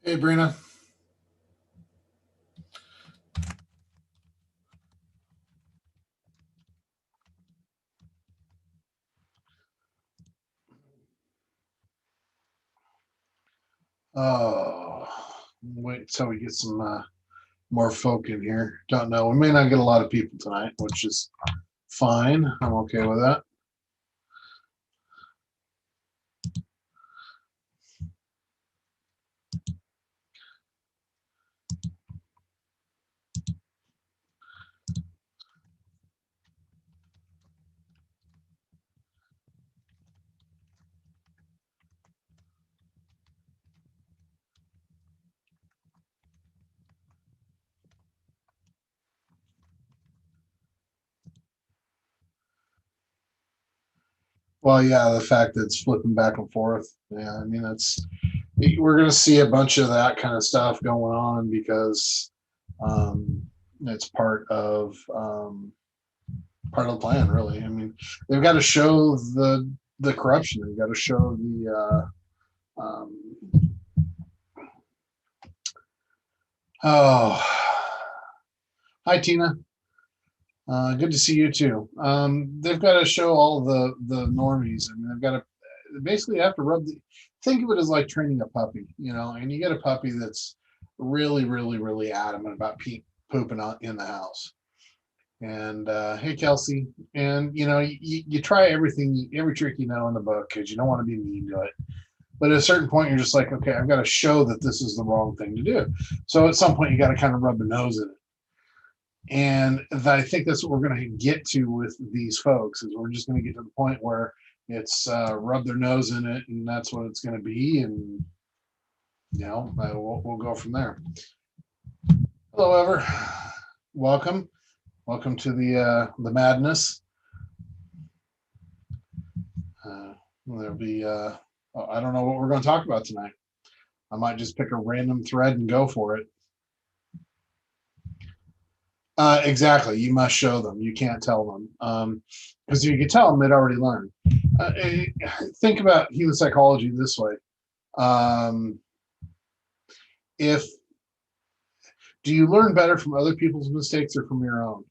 Hey, Brina. Oh, wait till we get some more folk in here. Don't know. We may not get a lot of people tonight, which is fine. I'm okay with that. Well, yeah, the fact that it's flipping back and forth. Yeah, I mean, we're going to see a bunch of that kind of stuff going on because um, it's part of the plan, really. I mean, they've got to show the corruption. They've got to show oh, hi Tina. Good to see you too. They've got to show all the normies, and they've got to basically have to think of it as like training a puppy, and you get a puppy that's really, really, really adamant about pooping in the house. And hey, Kelsey, and you try every trick in the book because you don't want to be mean to it. But at a certain point, you're just like, okay, I've got to show that this is the wrong thing to do. So at some point, you got to kind of rub the nose in it. And I think that's what we're going to get to with these folks is we're just going to get to the point where it's rub their nose in it, and that's what it's going to be. And we'll go from there. Hello, Ever. Welcome to the madness. There'll be I don't know what we're going to talk about tonight. I might just pick a random thread and go for it. Exactly. You must show them. You can't tell them. Because if you could tell them, they'd already learned. Think about human psychology this way. If do you learn better from other people's mistakes or from your own?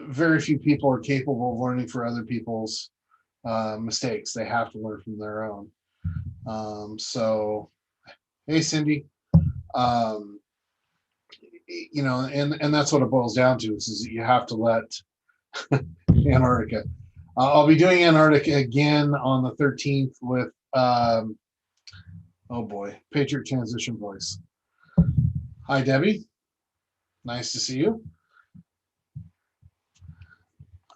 Very few people are capable of learning from other people's mistakes. They have to learn from their own. So, hey, Cindy. Um, and that's what it boils down to is that you have to let Antarctica. I'll be doing Antarctica again on the 13th with oh boy, Patriot Transition Voice. Hi, Debbie. Nice to see you.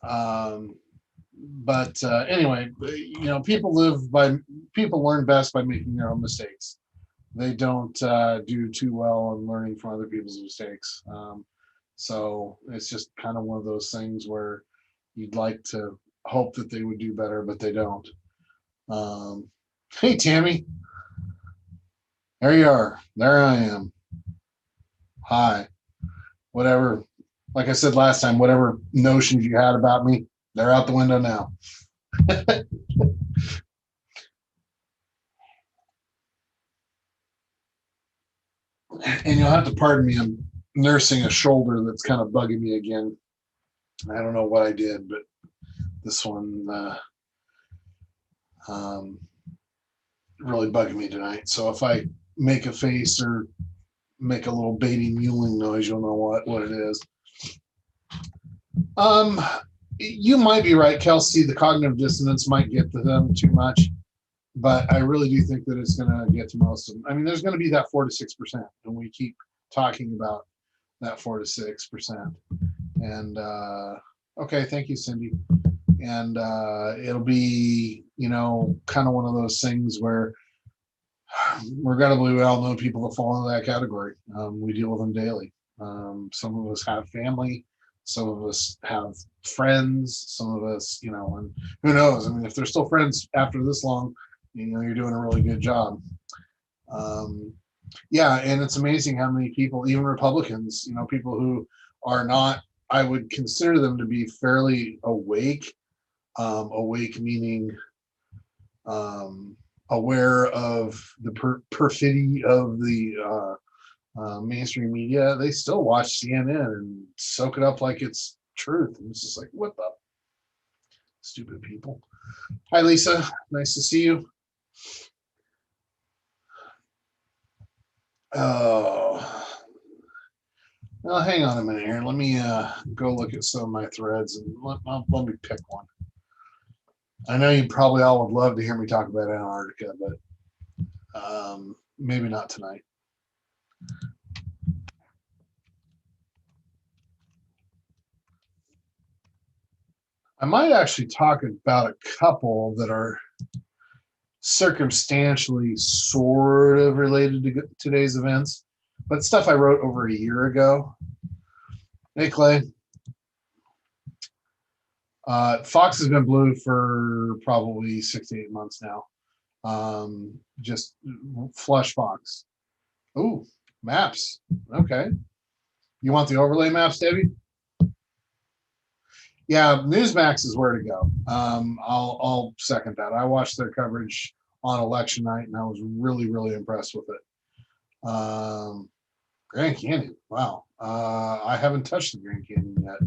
But anyway, people learn best by making their own mistakes. They don't do too well on learning from other people's mistakes. So it's just kind of one of those things where you'd like to hope that they would do better, but they don't. Hey, Tammy. There you are. There I am. Hi. Whatever, like I said last time, whatever notions you had about me, they're out the window now. And you'll have to pardon me. I'm nursing a shoulder that's kind of bugging me again. I don't know what I did, but this one really bugging me tonight. So if I make a face or make a little baby mewling noise, you'll know what it is. You might be right, Kelsey. The cognitive dissonance might get to them too much, but I really do think that it's going to get to most of them. I mean, there's going to be that 4 to 6%, and we keep talking about that 4 to 6%. And okay, thank you, Cindy. And it'll be, kind of one of those things where regrettably, we all know people that fall into that category. We deal with them daily. Some of us have family, some of us have friends, some of us, and who knows? I mean, if they're still friends after this long, you're doing a really good job. Um, yeah, and it's amazing how many people, even Republicans, people who are not, I would consider them to be fairly awake. Awake meaning um, aware of the perfidy of the mainstream media. They still watch CNN and soak it up like it's truth. And it's just like, what the stupid people. Hi, Lisa. Nice to see you. Oh, well, hang on a minute here. Let me go look at some of my threads and let me pick one. I know you probably all would love to hear me talk about Antarctica, but maybe not tonight. I might actually talk about a couple that are circumstantially sort of related to today's events, but stuff I wrote over a year ago. Hey, Clay. Fox has been blue for probably 6 to 8 months now. Just flush Fox. Oh, maps. Okay. You want the overlay maps, Debbie? Yeah, Newsmax is where to go. I'll second that. I watched their coverage on election night, and I was really, really impressed with it. Grand Canyon. Wow. I haven't touched the Grand Canyon yet.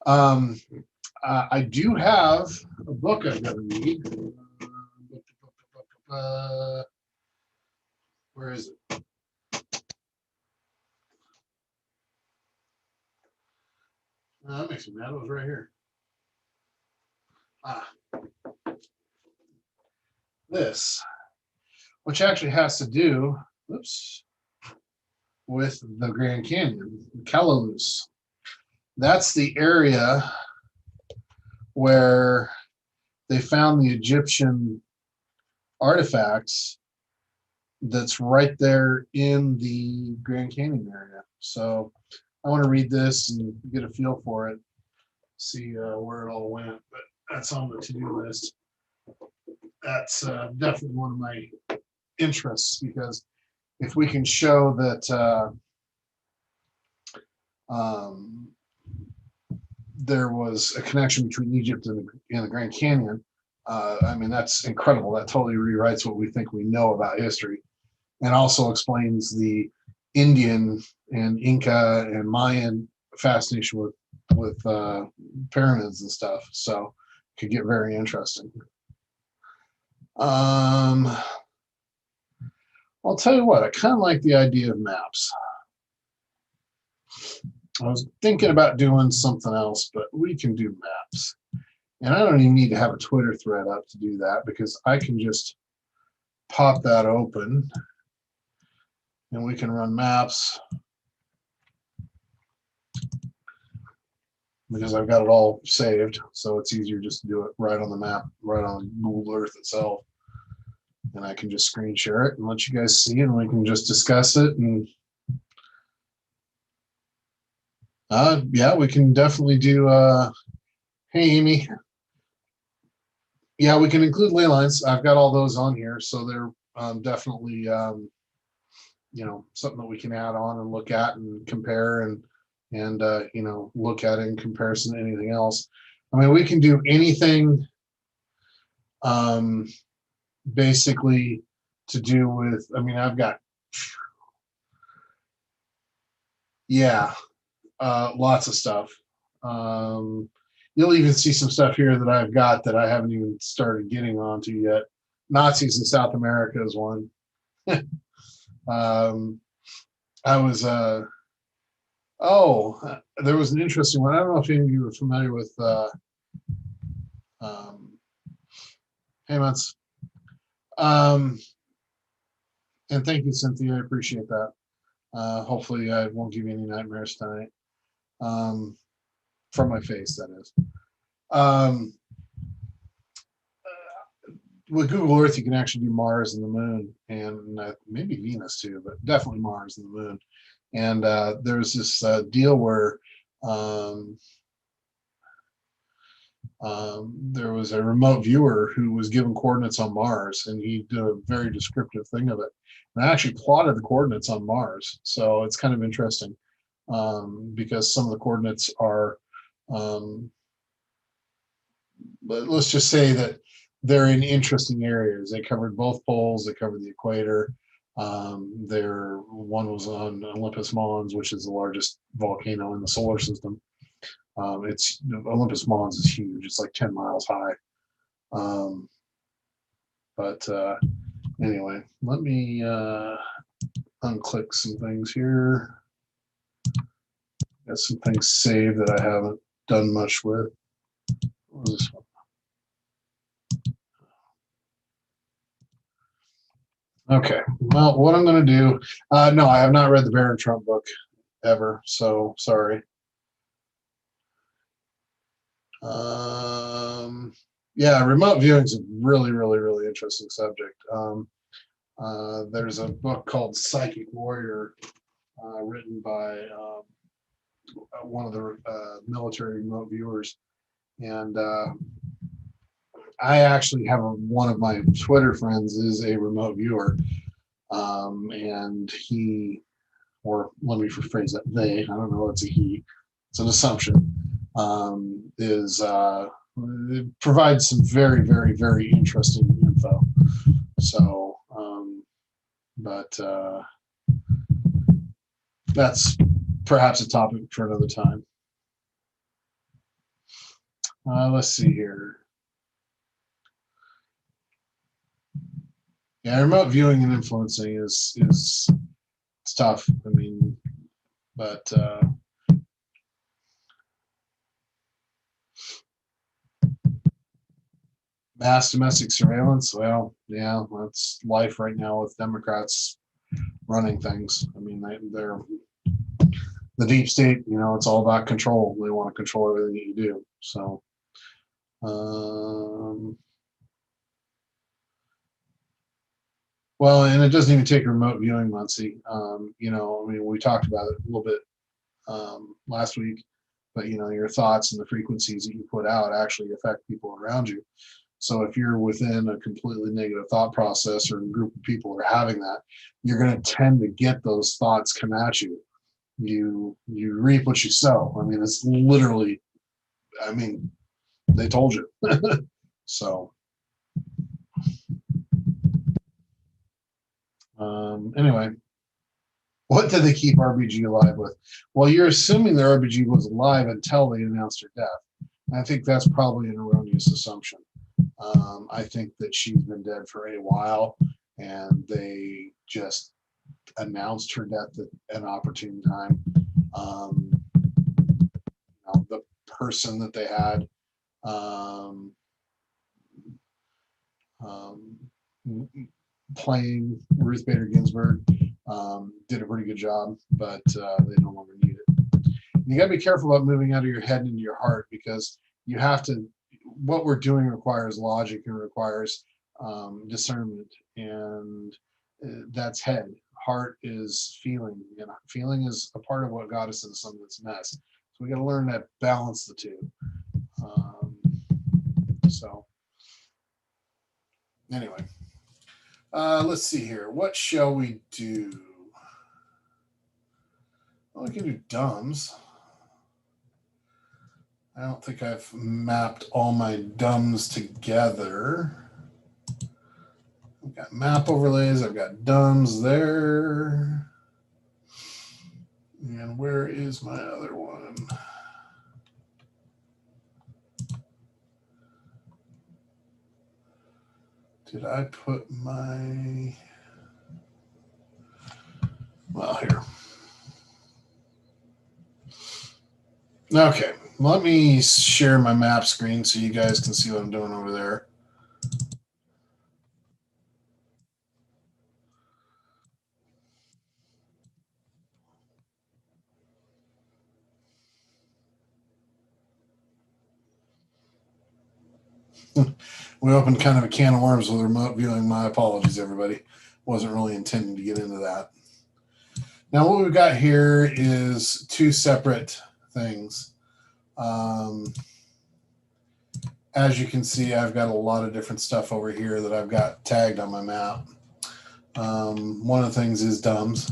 I do have a book I've got to read. Where is it? That makes me mad. It was right here. This, which actually has to do, oops, with the Grand Canyon, Calaloos. That's the area where they found the Egyptian artifacts that's right there in the Grand Canyon area. So I want to read this and get a feel for it, see where it all went. But that's on the to-do list. That's definitely one of my interests, because if we can show that there was a connection between Egypt and the Grand Canyon, I mean, that's incredible. That totally rewrites what we think we know about history, and also explains the Indian and Inca and Mayan fascination with pyramids and stuff. So it could get very interesting. I'll tell you what, I kind of like the idea of maps. I was thinking about doing something else, but we can do maps. And I don't even need to have a Twitter thread up to do that, because I can just pop that open and we can run maps, because I've got it all saved. So it's easier just to do it right on the map, right on Google Earth itself. And I can just screen share it and let you guys see, and we can just discuss it. And yeah, we can definitely do, hey, Amy. Yeah, we can include ley lines. I've got all those on here. So they're definitely, something that we can add on and look at and compare and look at it in comparison to anything else. I mean, we can do anything basically to do with, I mean, I've got, yeah, lots of stuff. You'll even see some stuff here that I've got that I haven't even started getting onto yet. Nazis in South America is one. I was, there was an interesting one. I don't know if any of you are familiar with payments. And thank you, Cynthia. I appreciate that. Hopefully I won't give you any nightmares tonight. From my face, that is. with Google Earth, you can actually do Mars and the Moon, and maybe Venus too, but definitely Mars and the Moon. And there's this deal where um, there was a remote viewer who was given coordinates on Mars, and he did a very descriptive thing of it. And I actually plotted the coordinates on Mars, so it's kind of interesting because some of the coordinates are, but let's just say that they're in interesting areas. They covered both poles. They covered the equator. One was on Olympus Mons, which is the largest volcano in the solar system. It's Olympus Mons is huge. It's like 10 miles high. But anyway, let me unclick some things here. Got some things saved that I haven't done much with. What was this one? Okay, well, what I'm going to do, no, I have not read the Barron Trump book ever, so sorry. Yeah, remote viewing is a really, really, really interesting subject. There's a book called Psychic Warrior, written by one of the military remote viewers, and I actually have one of my Twitter friends is a remote viewer, and he, or let me rephrase that, they, I don't know, it's a he, it's an assumption, is it provides some very, very, very interesting info. So, but that's perhaps a topic for another time. Let's see here. Yeah, remote viewing and influencing is it's tough. I mean, but mass domestic surveillance. Well, yeah, that's life right now with Democrats running things. I mean, they're the deep state. You know, it's all about control. They want to control everything that you do. So. Well, and it doesn't even take remote viewing, Muncie. You know, I mean, we talked about it a little bit last week, but you know, your thoughts and the frequencies that you put out actually affect people around you. So if you're within a completely negative thought process or a group of people are having that, you're going to tend to get those thoughts come at you. You reap what you sow. I mean, it's literally. I mean, they told you. So. Anyway, what did they keep RBG alive with? Well, you're assuming that RBG was alive until they announced her death. I think that's probably an erroneous assumption. I think that she's been dead for a while, and they just announced her death at an opportune time. You know, the person that they had um, um, playing Ruth Bader Ginsburg did a pretty good job, but they no longer need it. You got to be careful about moving out of your head into your heart, because you have to. What we're doing requires logic and requires discernment, and that's head. Heart is feeling, and feeling is a part of what got us into some of this mess. So we got to learn to balance the two. So anyway, let's see here. What shall we do? Well, we can do DUMBS. I don't think I've mapped all my DUMBS together. I've got map overlays. I've got DUMBS there. And where is my other one? Did I put my... Well, here. Okay, let me share my map screen so you guys can see what I'm doing over there. We opened kind of a can of worms with remote viewing. My apologies, everybody. Wasn't really intending to get into that. Now, what we've got here is two separate things. As you can see, I've got a lot of different stuff over here that I've got tagged on my map. One of the things is DUMBS.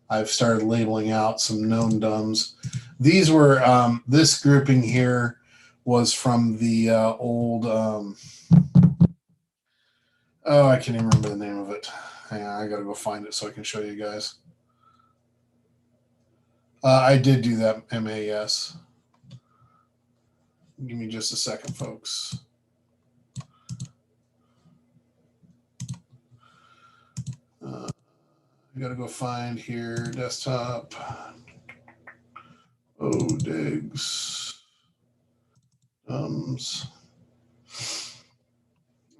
I've started labeling out some known DUMBS. These were, this grouping here was from the old, oh, I can't even remember the name of it. Hang on, I got to go find it so I can show you guys. I did do that MAS. Give me just a second, folks. I got to go find here, desktop. Oh, digs.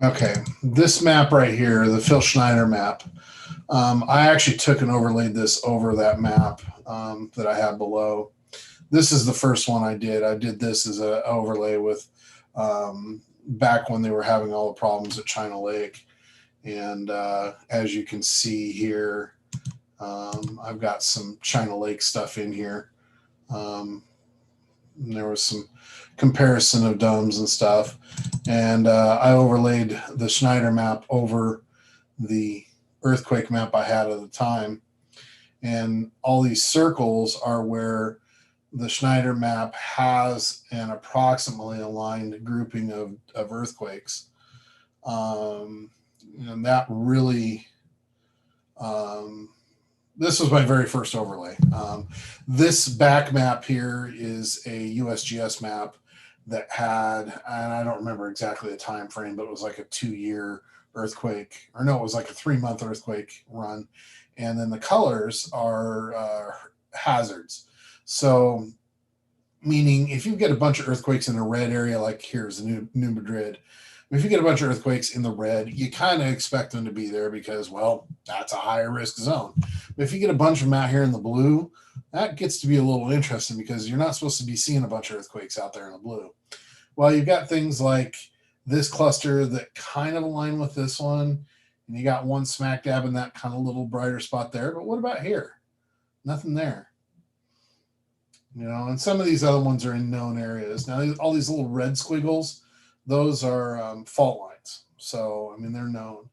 Okay, this map right here, the Phil Schneider map, I actually took and overlaid this over that map that I had below. This is the first one I did. I did this as an overlay with back when they were having all the problems at China Lake. And as you can see here, I've got some China Lake stuff in here. And there was some comparison of DUMBS and stuff. And I overlaid the Schneider map over the earthquake map I had at the time. And all these circles are where the Schneider map has an approximately aligned grouping of earthquakes. And that really, this was my very first overlay. This back map here is a USGS map that had, and I don't remember exactly the time frame, but it was like a 2-year earthquake, or no, it was like a 3-month earthquake run. And then the colors are hazards. So meaning if you get a bunch of earthquakes in a red area, like here's New Madrid, if you get a bunch of earthquakes in the red, you kind of expect them to be there because, well, that's a higher risk zone. But if you get a bunch of them out here in the blue, that gets to be a little interesting because you're not supposed to be seeing a bunch of earthquakes out there in the blue. Well, you've got things like this cluster that kind of align with this one, and you got one smack dab in that kind of little brighter spot there. But what about here? Nothing there. And some of these other ones are in known areas. Now, all these little red squiggles, those are fault lines. So, I mean, they're known.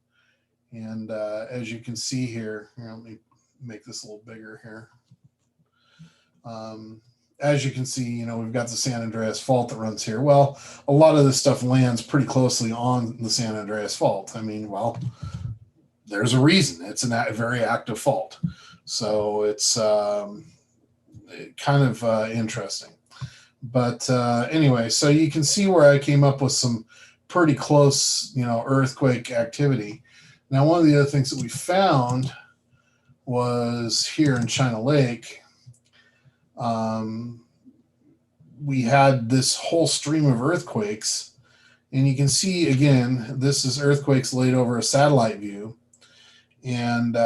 And as you can see here, let me make this a little bigger here. As you can see, we've got the San Andreas Fault that runs here. Well, a lot of this stuff lands pretty closely on the San Andreas Fault. I mean, well, there's a reason. It's a very active fault. So it's kind of interesting. But anyway, so you can see where I came up with some pretty close, earthquake activity. Now, one of the other things that we found was here in China Lake, we had this whole stream of earthquakes. And you can see, again, this is earthquakes laid over a satellite view. And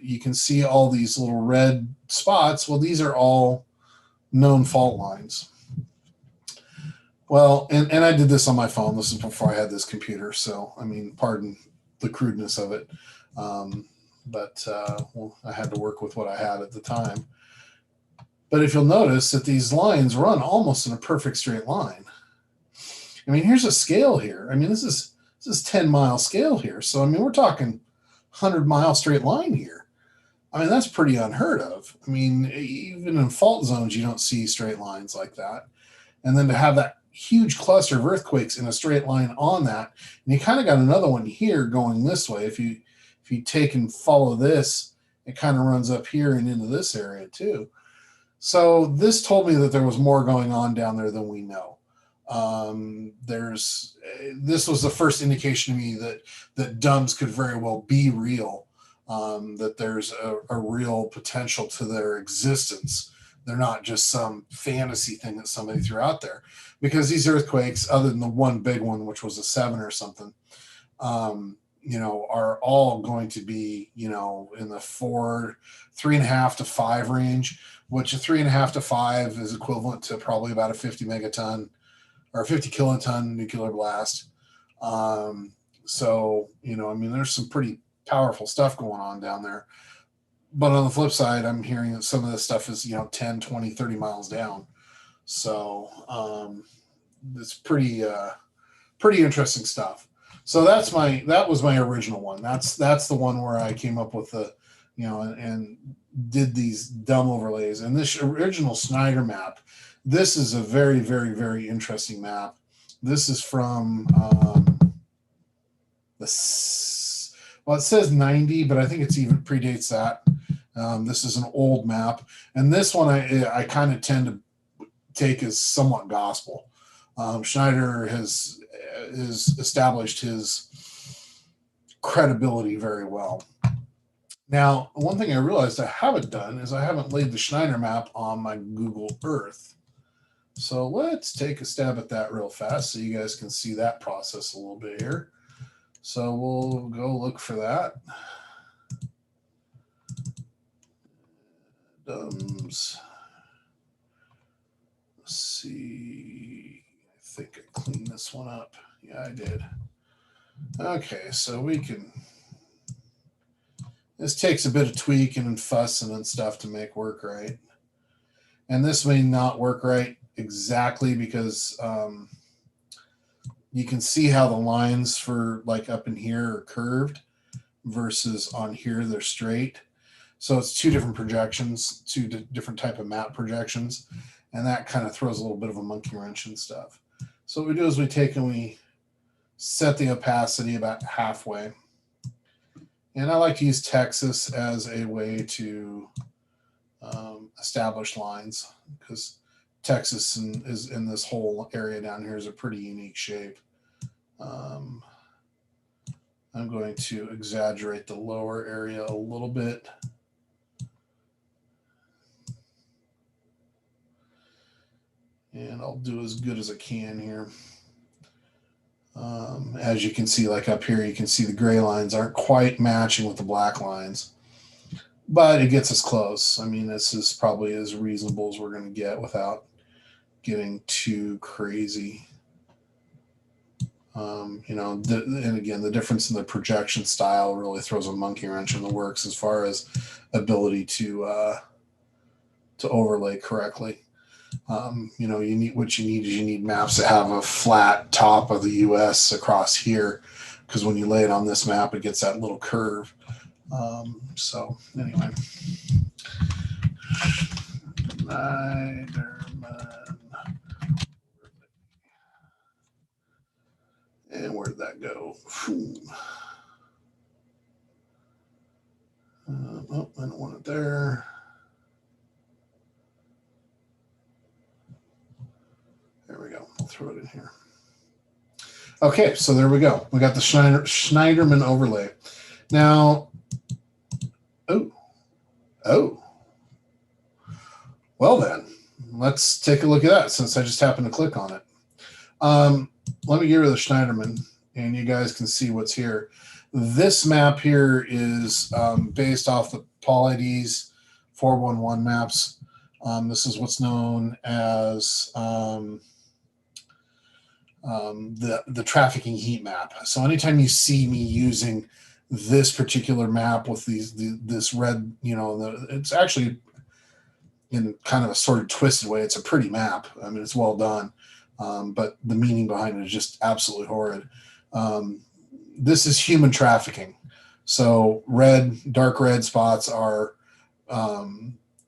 you can see all these little red spots. Well, these are all known fault lines. Well, and I did this on my phone. This is before I had this computer. So, I mean, pardon the crudeness of it. But well, I had to work with what I had at the time. But if you'll notice that these lines run almost in a perfect straight line. I mean, here's a scale here. I mean, this is 10-mile scale here. So, I mean, we're talking 100-mile straight line here. I mean, that's pretty unheard of. I mean, even in fault zones, you don't see straight lines like that. And then to have that huge cluster of earthquakes in a straight line on that, and you kind of got another one here going this way. If you take and follow this, it kind of runs up here and into this area too. So this told me that there was more going on down there than we know. This was the first indication to me that DUMBS could very well be real, that there's a real potential to their existence. They're not just some fantasy thing that somebody threw out there, because these earthquakes, other than the one big one, which was a 7 or something, are all going to be, in the 3.5 to 5 range, which a 3.5 to 5 is equivalent to probably about a 50 megaton or 50 kiloton nuclear blast. So, I mean, there's some pretty powerful stuff going on down there. But on the flip side, I'm hearing that some of this stuff is, 10, 20, 30 miles down. So it's pretty interesting stuff. So that was my original one. That's the one where I came up with the, and did these dumb overlays. And this original Snyder map, this is a very, very, very interesting map. This is from well, it says 90, but I think it's even predates that. This is an old map, and this one I kind of tend to take as somewhat gospel. Schneider has established his credibility very well. Now, one thing I realized I haven't done is I haven't laid the Schneider map on my Google Earth. So let's take a stab at that real fast so you guys can see that process a little bit here. So we'll go look for that. DUMBS. Let's see. I think I cleaned this one up. Yeah, I did. Okay, so we can. This takes a bit of tweaking and fussing and stuff to make work right. And this may not work right exactly because you can see how the lines for like up in here are curved versus on here they're straight. So it's two different projections, two different type of map projections, and that kind of throws a little bit of a monkey wrench and stuff. So what we do is we take and we set the opacity about halfway. And I like to use Texas as a way to establish lines because Texas is in this whole area down here is a pretty unique shape. I'm going to exaggerate the lower area a little bit. And I'll do as good as I can here. As you can see, like up here, you can see the gray lines aren't quite matching with the black lines. But it gets us close. I mean, this is probably as reasonable as we're going to get without getting too crazy. And again, the difference in the projection style really throws a monkey wrench in the works as far as ability to overlay correctly. You need maps that have a flat top of the U.S. across here, because when you lay it on this map, it gets that little curve. So anyway, and where did that go? Oh, I don't want it there. There we go. I'll throw it in here. Okay, so there we go. We got the Schneiderman overlay. Now, well then, let's take a look at that since I just happened to click on it. Let me get rid of the Schneiderman, and you guys can see what's here. This map here is based off the Paul ID's 411 maps. This is what's known as the trafficking heat map. So anytime you see me using this particular map with this red, it's actually in kind of a sort of twisted way. It's a pretty map. I mean, it's well done, but the meaning behind it is just absolutely horrid. This is human trafficking. So dark red spots are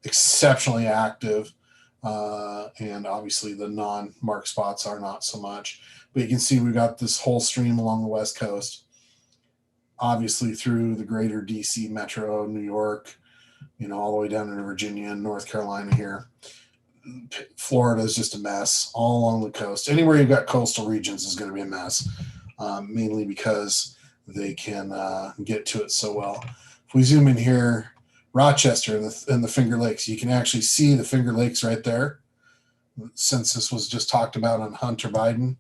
exceptionally active. And obviously the non-marked spots are not so much. But you can see we've got this whole stream along the West Coast, obviously through the greater DC metro, New York, all the way down into Virginia and North Carolina here. Florida is just a mess all along the coast. Anywhere you've got coastal regions is going to be a mess, mainly because they can get to it so well. If we zoom in here, Rochester and the Finger Lakes, you can actually see the Finger Lakes right there. Since this was just talked about on Hunter Biden,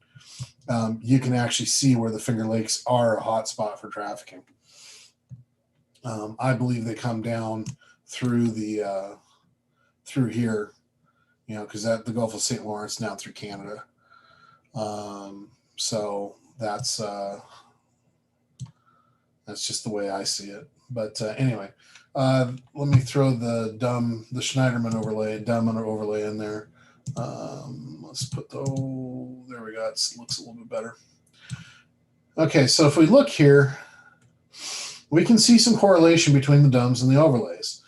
you can actually see where the Finger Lakes are a hot spot for trafficking. I believe they come down through through here, because the Gulf of St. Lawrence down through Canada. So that's just the way I see it. But anyway, let me throw the Schneiderman overlay, overlay in there. Let's put there we go. It looks a little bit better. Okay, so if we look here, we can see some correlation between the DUMBS and the overlays.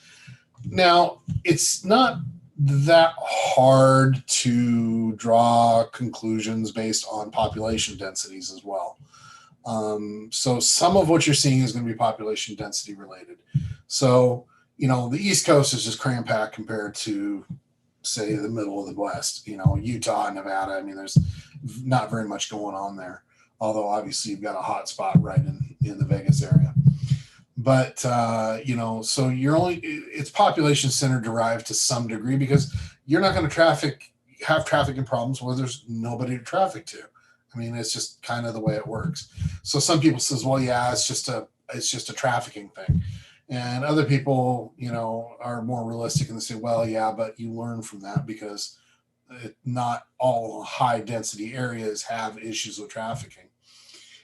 Now, it's not that hard to draw conclusions based on population densities as well. So some of what you're seeing is going to be population density related. So, you know, the East Coast is just cram-packed compared to, say, the middle of the West, you know, Utah, Nevada. I mean, there's not very much going on there. Although obviously you've got a hot spot right in the Vegas area. But, you know, so it's population center derived to some degree, because you're not going to have trafficking problems where there's nobody to traffic to. I mean, it's just kind of the way it works. So some people says, well, yeah, it's just a trafficking thing. And other people, you know, are more realistic and they say, well, yeah, but you learn from that, because not all high density areas have issues with trafficking.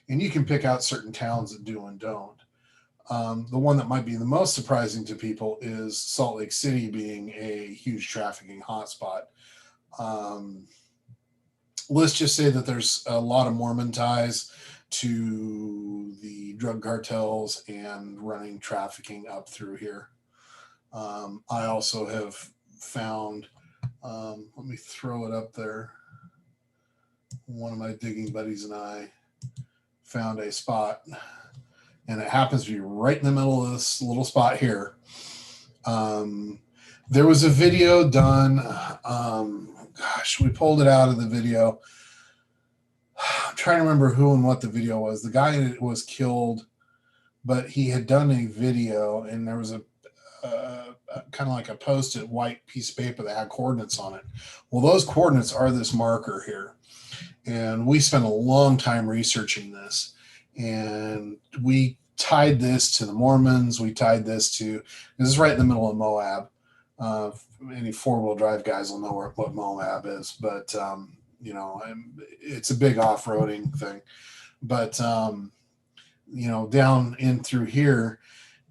And you can pick out certain towns that do and don't. The one that might be the most surprising to people is Salt Lake City being a huge trafficking hotspot. Let's just say that there's a lot of Mormon ties to the drug cartels and running trafficking up through here. I also have found, let me throw it up there. One of my digging buddies and I found a spot, and it happens to be right in the middle of this little spot here. There was a video done, gosh, we pulled it out of the video. I'm trying to remember who and what the video was. The guy that was killed, but he had done a video, and there was a kind of like a post-it white piece of paper that had coordinates on it. Well, those coordinates are this marker here. And we spent a long time researching this. And we tied this to the Mormons. We tied this is right in the middle of Moab. Any four-wheel drive guys will know what Moab is, but you know, it's a big off-roading thing. But you know, down in through here,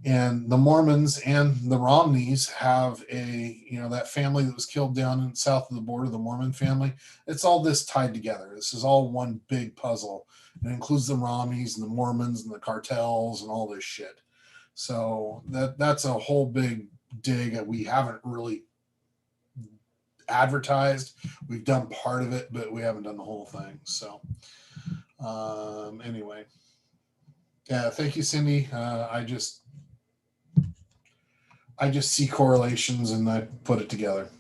and the Mormons and the Romneys have that family that was killed down in south of the border, the Mormon family. It's all this tied together. This is all one big puzzle. It includes the Romneys and the Mormons and the cartels and all this shit. So that's a whole big dig that we haven't really advertised. We've done part of it, but we haven't done the whole thing. So anyway, yeah, thank you, Cindy. I just see correlations and I put it together.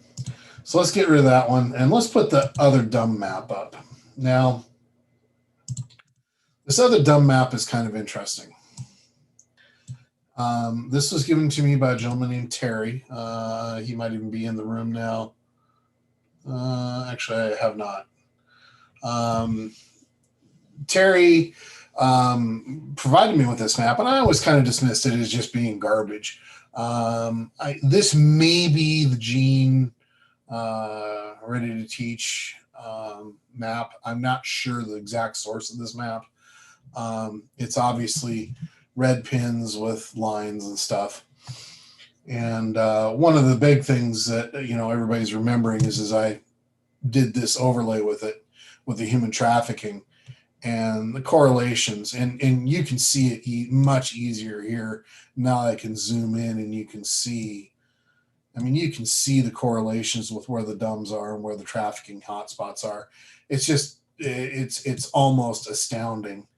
So let's get rid of that one, and let's put the other dumb map up. Now, this other dumb map is kind of interesting. This was given to me by a gentleman named Terry. He might even be in the room now. Actually, I have not. Terry provided me with this map, and I always kind of dismissed it as just being garbage. This may be the Gene Ready to Teach map. I'm not sure the exact source of this map. It's obviously red pins with lines and stuff. And one of the big things that everybody's remembering is I did this overlay with it, with the human trafficking and the correlations, and you can see it much easier here now. I can zoom in and you can see, you can see the correlations with where the DUMBS are and where the trafficking hotspots are. It's just, it's almost astounding,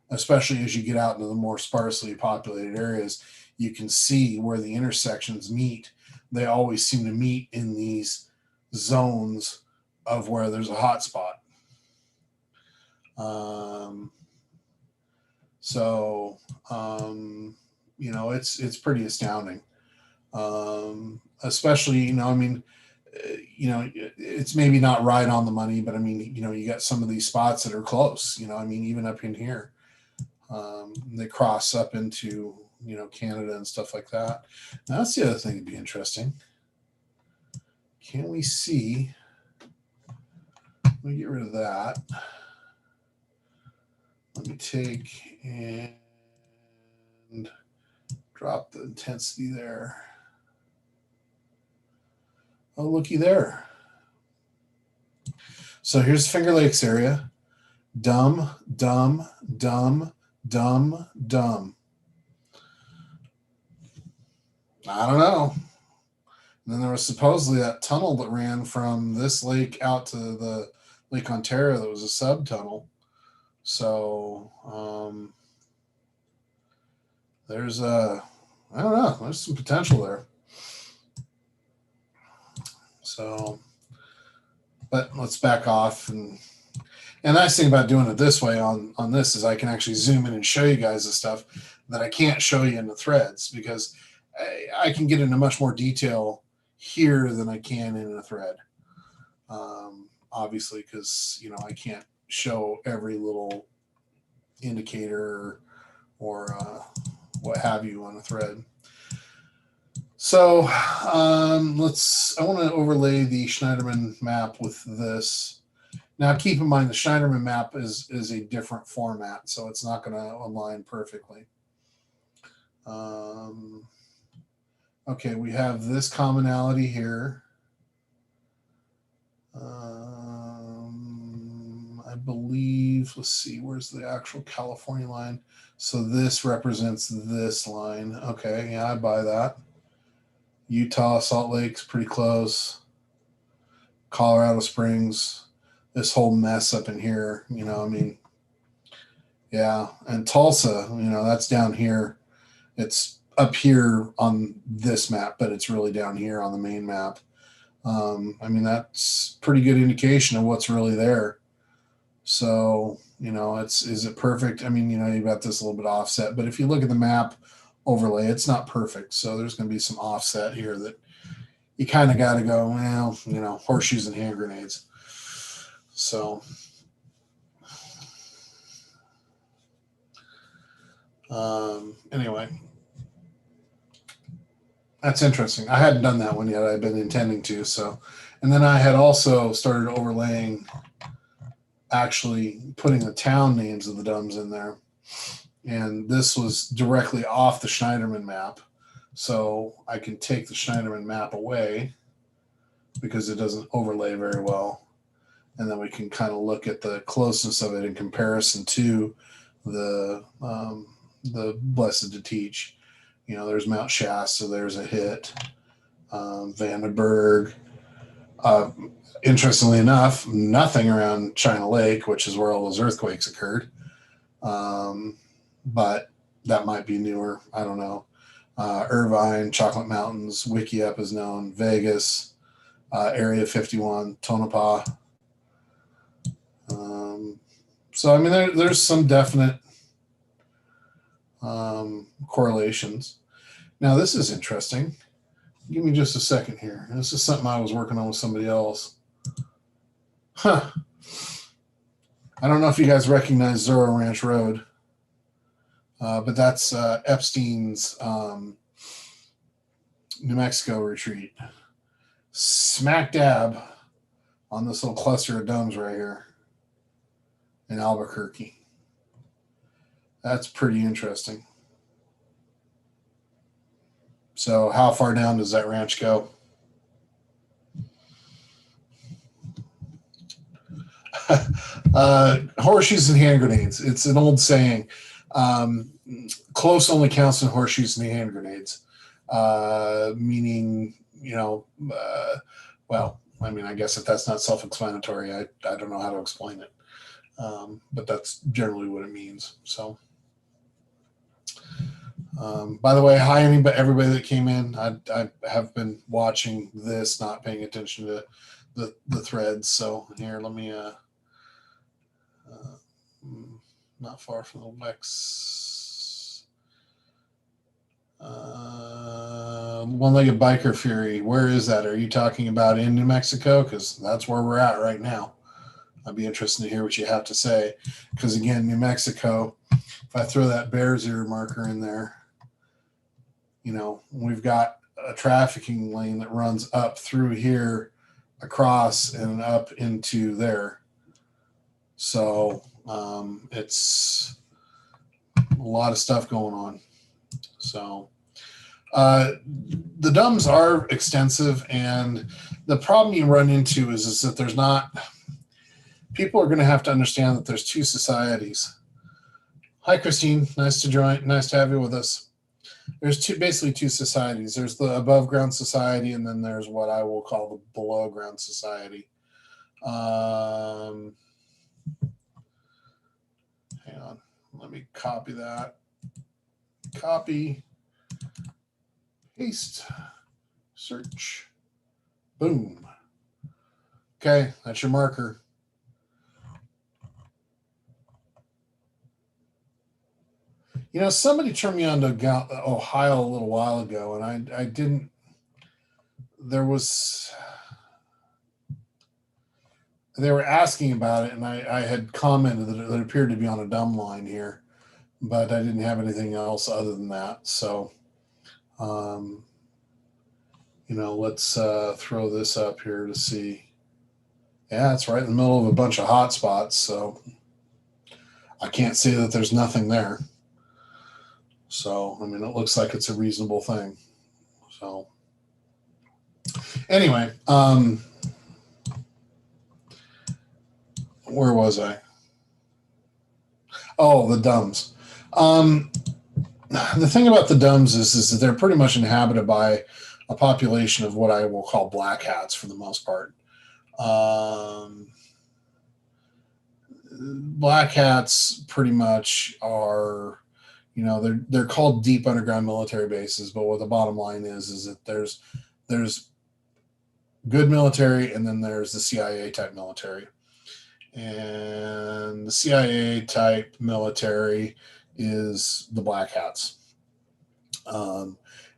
especially as you get out into the more sparsely populated areas. You can see where the intersections meet. They always seem to meet in these zones of where there's a hotspot. It's pretty astounding. Especially, it's maybe not right on the money, but you got some of these spots that are close, even up in here, they cross up into, Canada and stuff like that. Now, that's the other thing that'd be interesting. Can we see, let me get rid of that. me take and drop the intensity there. Oh, looky there. So here's Finger Lakes area. Dumb, dumb, dumb, dumb, dumb. I don't know. And then there was supposedly that tunnel that ran from this lake out to the Lake Ontario that was a sub-tunnel. So there's I don't know, there's some potential there. So, but let's back off. And the nice thing about doing it this way on this is I can actually zoom in and show you guys the stuff that I can't show you in the threads, because I can get into much more detail here than I can in a thread. Obviously, because I can't show every little indicator or what have you on a thread. So I want to overlay the Schneiderman map with this. Now, keep in mind the Schneiderman map is a different format, so it's not going to align perfectly. Okay, we have this commonality here. I believe, let's see, where's the actual California line? So this represents this line. Okay, yeah, I buy that. Utah, Salt Lake's pretty close. Colorado Springs, this whole mess up in here, I mean, yeah. And Tulsa, that's down here. It's up here on this map, but it's really down here on the main map. I mean, that's pretty good indication of what's really there. So, is it perfect? I mean, you've got this a little bit offset, but if you look at the map overlay, it's not perfect. So there's going to be some offset here that you kind of got to go, well, horseshoes and hand grenades. So, anyway, that's interesting. I hadn't done that one yet. I've been intending to. So, and then I had also started overlaying, actually putting the town names of the DUMBS in there. And this was directly off the Schneiderman map. So I can take the Schneiderman map away because it doesn't overlay very well. And then we can kind of look at the closeness of it in comparison to the Blessed to Teach. There's Mount Shasta, there's a hit, Vandenberg. Interestingly enough, nothing around China Lake, which is where all those earthquakes occurred. But that might be newer. I don't know. Irvine, Chocolate Mountains, Wickiup is known, Vegas, Area 51, Tonopah. So, I mean, there's some definite correlations. Now, this is interesting. Give me just a second here. This is something I was working on with somebody else. I don't know if you guys recognize Zorro Ranch Road, but that's Epstein's New Mexico retreat. Smack dab on this little cluster of DUMBS right here in Albuquerque. That's pretty interesting. So how far down does that ranch go? Horseshoes and hand grenades. It's an old saying. Close only counts in horseshoes and hand grenades. Meaning, well, I mean, I guess if that's not self-explanatory, I don't know how to explain it. But that's generally what it means. So, by the way, hi everybody that came in. I have been watching this, not paying attention to the threads. So here, let me not far from the Lex. One-legged biker fury. Where is that? Are you talking about in New Mexico? Because that's where we're at right now. I'd be interested to hear what you have to say. Because again, New Mexico, if I throw that Bears ear marker in there, we've got a trafficking lane that runs up through here, across and up into there. So it's A lot of stuff going on. So the DUMBS are extensive, and the problem you run into is that there's not, people are going to have to understand that there's two societies. Hi, Christine. Nice to join. Nice to have you with us. There's basically two societies. There's the above ground society, and then there's what I will call the below ground society. Hang on. Let me copy that. Copy. Paste. Search. Boom. Okay, that's your marker. You know, somebody turned me on to Ohio a little while ago, and I didn't. They were asking about it, and I had commented that it appeared to be on a dumb line here, but I didn't have anything else other than that. So, you know, let's throw this up here to see. Yeah, it's right in the middle of a bunch of hot spots, so I can't say that there's nothing there. So, I mean, it looks like it's a reasonable thing. So, anyway, where was I? Oh, the DUMBS. The thing about the DUMBS is that they're pretty much inhabited by a population of what I will call black hats for the most part. Black hats pretty much are, you know, they're called deep underground military bases, but what the bottom line is that there's good military, and then there's the CIA type military. And the CIA type military is the black hats.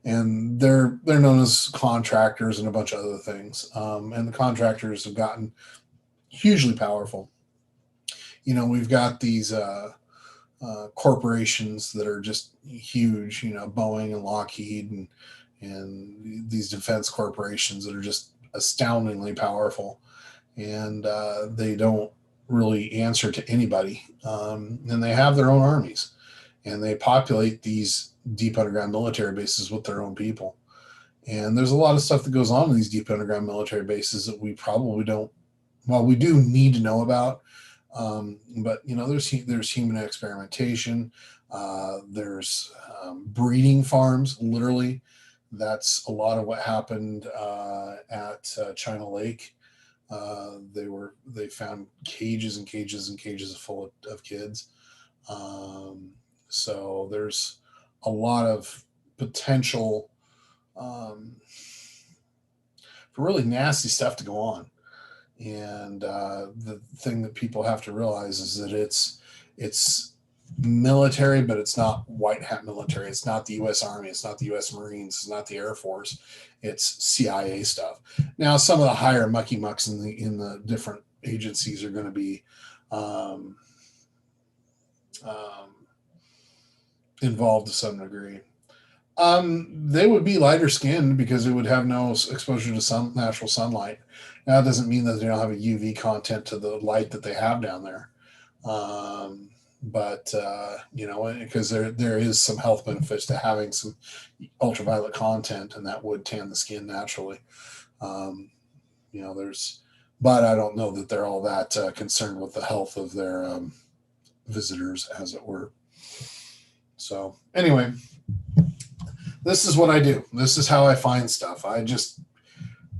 And they're known as contractors and a bunch of other things. And the contractors have gotten hugely powerful. You know, we've got these corporations that are just huge, you know, Boeing and Lockheed and these defense corporations that are just astoundingly powerful. And they don't really answer to anybody. And they have their own armies, and they populate these deep underground military bases with their own people. And there's a lot of stuff that goes on in these deep underground military bases that we probably don't, well, we do need to know about. But, you know, there's human experimentation. There's breeding farms, literally. That's a lot of what happened at China Lake. They found cages and cages and cages full of kids. So there's a lot of potential for really nasty stuff to go on. And the thing that people have to realize is that it's military, but it's not white hat military. It's not the U.S. Army. It's not the U.S. Marines. It's not the Air Force. It's CIA stuff. Now, some of the higher mucky mucks in the different agencies are going to be involved to some degree. They would be lighter skinned because it would have no exposure to natural sunlight. Now, that doesn't mean that they don't have a UV content to the light that they have down there. But you know, because there is some health benefits to having some ultraviolet content, and that would tan the skin naturally. You know, but I don't know that they're all that concerned with the health of their visitors, as it were. So anyway, this is what I do. This is how I find stuff. I just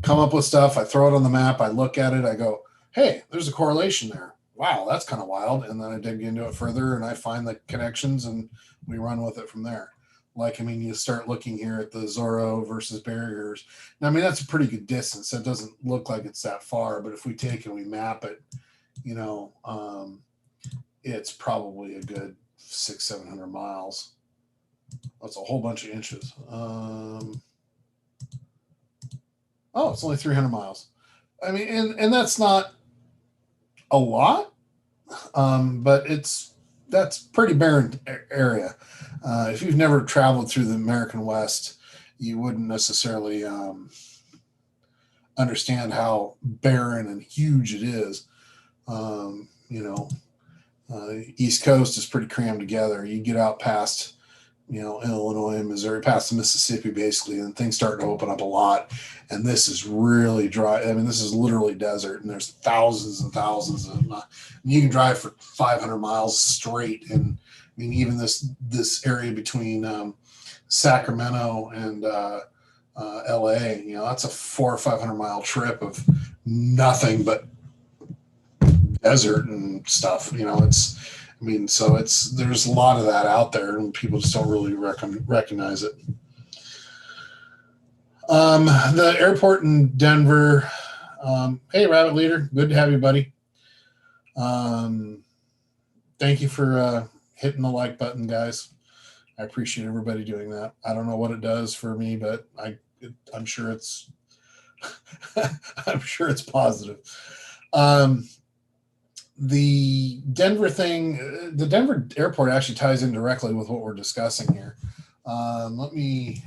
come up with stuff. I throw it on the map. I look at it. I go, hey, there's a correlation there. Wow, that's kind of wild. And then I dig into it further and I find the connections and we run with it from there. Like, I mean, you start looking here at the Zorro versus barriers. Now, I mean, that's a pretty good distance. That doesn't look like it's that far, but if we take and we map it, you know, it's probably a good 600-700 miles. That's a whole bunch of inches. Oh, it's only 300 miles. I mean, and that's not a lot, but that's pretty barren area. If you've never traveled through the American West, you wouldn't necessarily understand how barren and huge it is. You know, East Coast is pretty crammed together. You get out past, Illinois, Missouri, past the Mississippi, basically, and things start to open up a lot. And this is really dry. I mean, this is literally desert, and there's thousands and thousands of them. You can drive for 500 miles straight, and I mean, even this area between Sacramento and LA, that's a 400 or 500 mile trip of nothing but desert and stuff. There's a lot of that out there, and people just don't really recognize it. The airport in Denver. Hey, Rabbit Leader, good to have you, buddy. Thank you for hitting the like button, guys. I appreciate everybody doing that. I don't know what it does for me, but I'm sure it's I'm sure it's positive. The Denver thing, the Denver airport actually ties in directly with what we're discussing here. Let me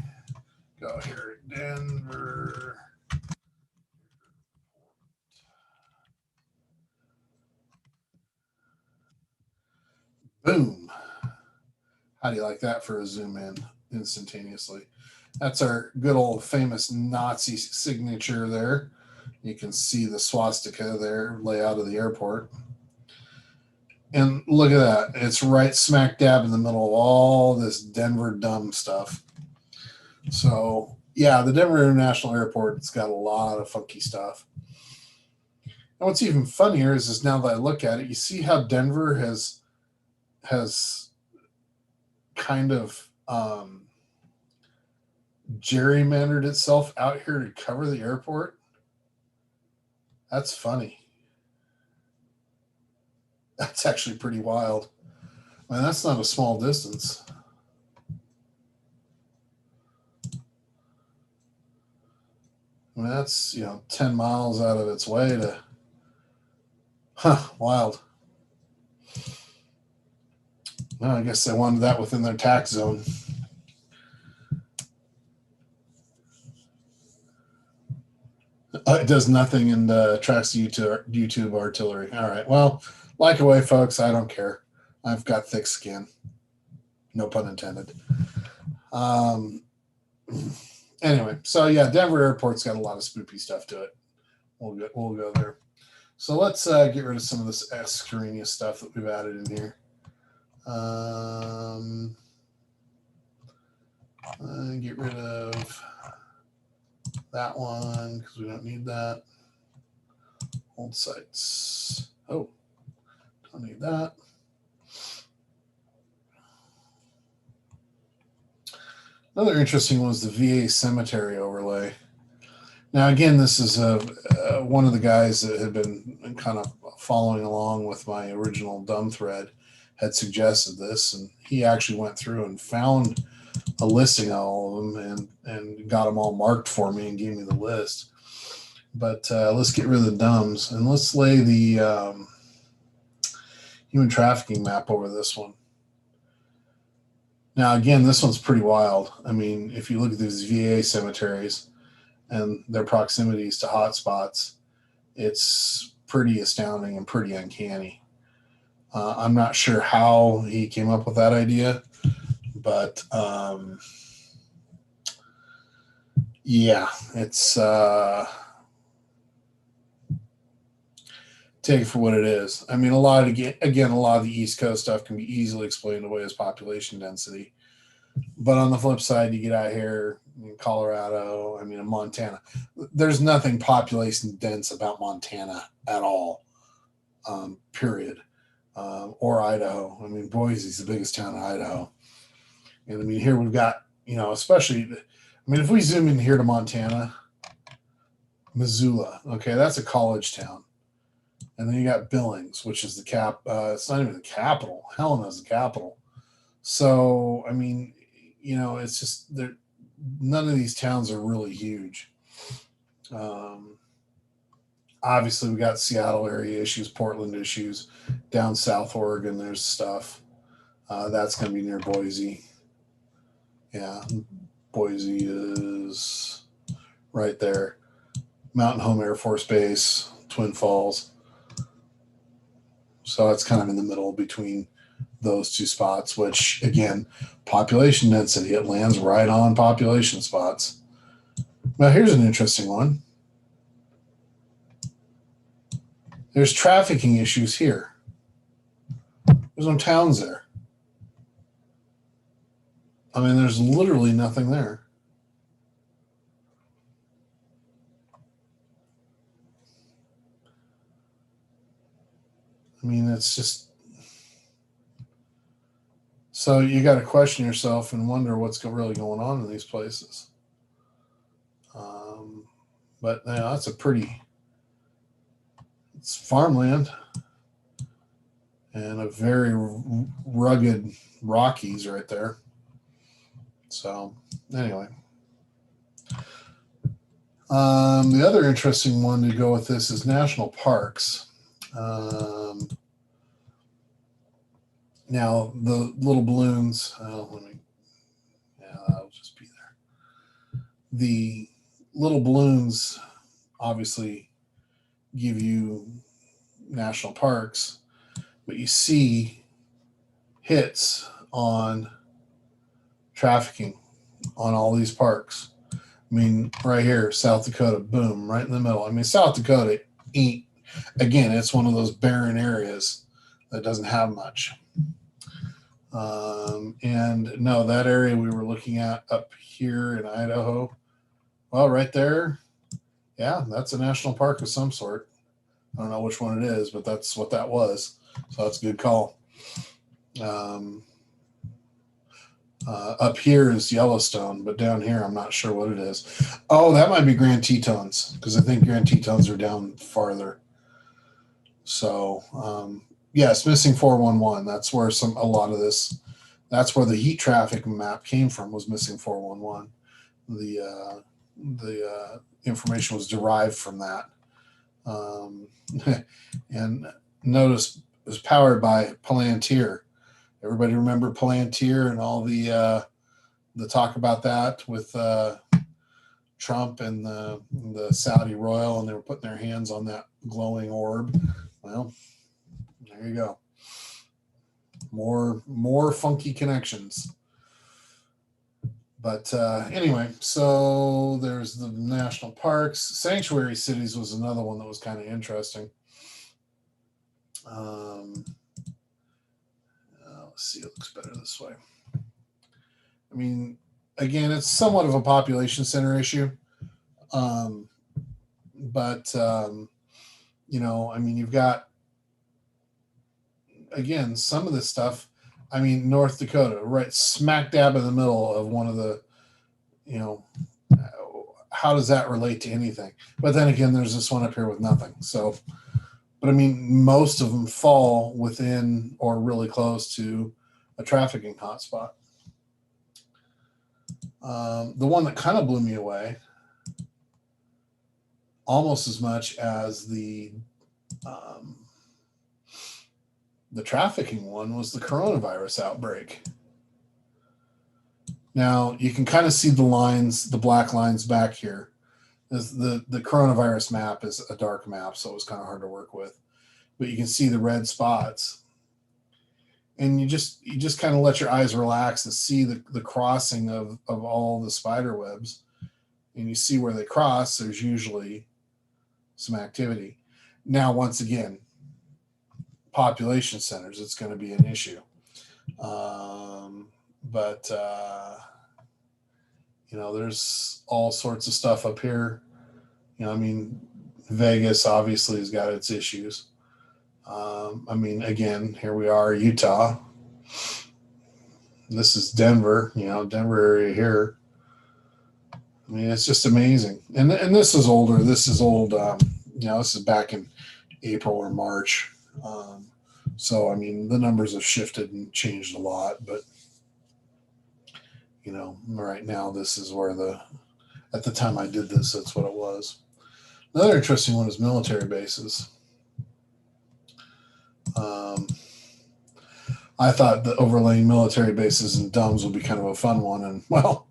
go here. Denver. Boom. How do you like that for a zoom in instantaneously? That's our good old famous Nazi signature there. You can see the swastika there, layout of the airport. And look at that. It's right smack dab in the middle of all this Denver dumb stuff. So, yeah, the Denver International Airport, it's got a lot of funky stuff. And what's even funnier is now that I look at it, you see how Denver has kind of gerrymandered itself out here to cover the airport. That's funny. That's actually pretty wild. I mean, that's not a small distance. I mean, that's, 10 miles out of its way to, wild. Well, I guess they wanted that within their tax zone. It does nothing and tracks YouTube artillery. All right. Well, like away, folks. I don't care. I've got thick skin. No pun intended. Anyway, so yeah, Denver Airport's got a lot of spoopy stuff to it. We'll go there. So let's get rid of some of this extraneous stuff that we've added in here. Get rid of that one because we don't need that. Old sites. Oh, don't need that. Another interesting one was the VA cemetery overlay. Now, again, this is one of the guys that had been kind of following along with my original dumb thread had suggested this, and he actually went through and found a listing of all of them and got them all marked for me and gave me the list. But let's get rid of the DUMBS and let's lay the human trafficking map over this one. Now, again, this one's pretty wild. I mean, if you look at these VA cemeteries and their proximities to hotspots, it's pretty astounding and pretty uncanny. I'm not sure how he came up with that idea, but yeah, it's take it for what it is. I mean, a lot of the East Coast stuff can be easily explained away as population density. But on the flip side, you get out here in Colorado, I mean, in Montana, there's nothing population dense about Montana at all, period. Or Idaho. I mean, Boise's the biggest town in Idaho. And I mean, here we've got, especially, I mean, if we zoom in here to Montana, Missoula, okay, that's a college town. And then you got Billings, which is the it's not even the capital. Helena's the capital. So, I mean, it's just none of these towns are really huge. Obviously, we got Seattle area issues, Portland issues. Down South Oregon, there's stuff. That's going to be near Boise. Yeah, Boise is right there. Mountain Home Air Force Base, Twin Falls. So it's kind of in the middle between those two spots, which again, population density, it lands right on population spots. Now here's an interesting one. There's trafficking issues here. There's no towns there. I mean, there's literally nothing there. I mean, it's just, so you got to question yourself and wonder what's really going on in these places. But you know, that's a pretty, it's farmland and a very rugged Rockies right there. So anyway, the other interesting one to go with this is national parks. Now the little balloons. I'll just be there. The little balloons obviously give you national parks, but you see hits on trafficking on all these parks. I mean, right here, South Dakota, boom, right in the middle. I mean, South Dakota ain't, again, it's one of those barren areas that doesn't have much. And no, that area we were looking at up here in Idaho, well, right there, yeah, that's a national park of some sort. I don't know which one it is, but that's what that was. So that's a good call. Up here is Yellowstone, but down here I'm not sure what it is. Oh, that might be Grand Tetons, because I think Grand Tetons are down farther. So yes, missing 411. That's where a lot of this. That's where the heat traffic map came from. Was missing 411. The information was derived from that. And notice it was powered by Palantir. Everybody remember Palantir and all the talk about that with Trump and the Saudi royal, and they were putting their hands on that glowing orb. Well, there you go. More funky connections. But anyway, so there's the national parks. Sanctuary cities was another one that was kind of interesting. Let's see, it looks better this way. I mean, again, it's somewhat of a population center issue. But you know, I mean, you've got, again, some of this stuff. I mean, North Dakota, right smack dab in the middle of one of the, you know, how does that relate to anything? But then again, there's this one up here with nothing. So, but I mean, most of them fall within or really close to a trafficking hotspot. The one that kind of blew me away, almost as much as the trafficking one, was the coronavirus outbreak. Now you can kind of see the lines, the black lines back here. The coronavirus map is a dark map, so it was kind of hard to work with. But you can see the red spots, and you just kind of let your eyes relax and see the crossing of all the spider webs, and you see where they cross. There's usually some activity. Now, once again, population centers, it's going to be an issue. But you know, there's all sorts of stuff up here. You know, I mean, Vegas obviously has got its issues. I mean, again, here we are, Utah. This is Denver, you know, Denver area here. I mean, it's just amazing. And this is older. This is old. You know, this is back in April or March. So, I mean, the numbers have shifted and changed a lot. But, you know, right now, this is where at the time I did this, that's what it was. Another interesting one is military bases. I thought the overlaying military bases and DUMBS would be kind of a fun one. And, well,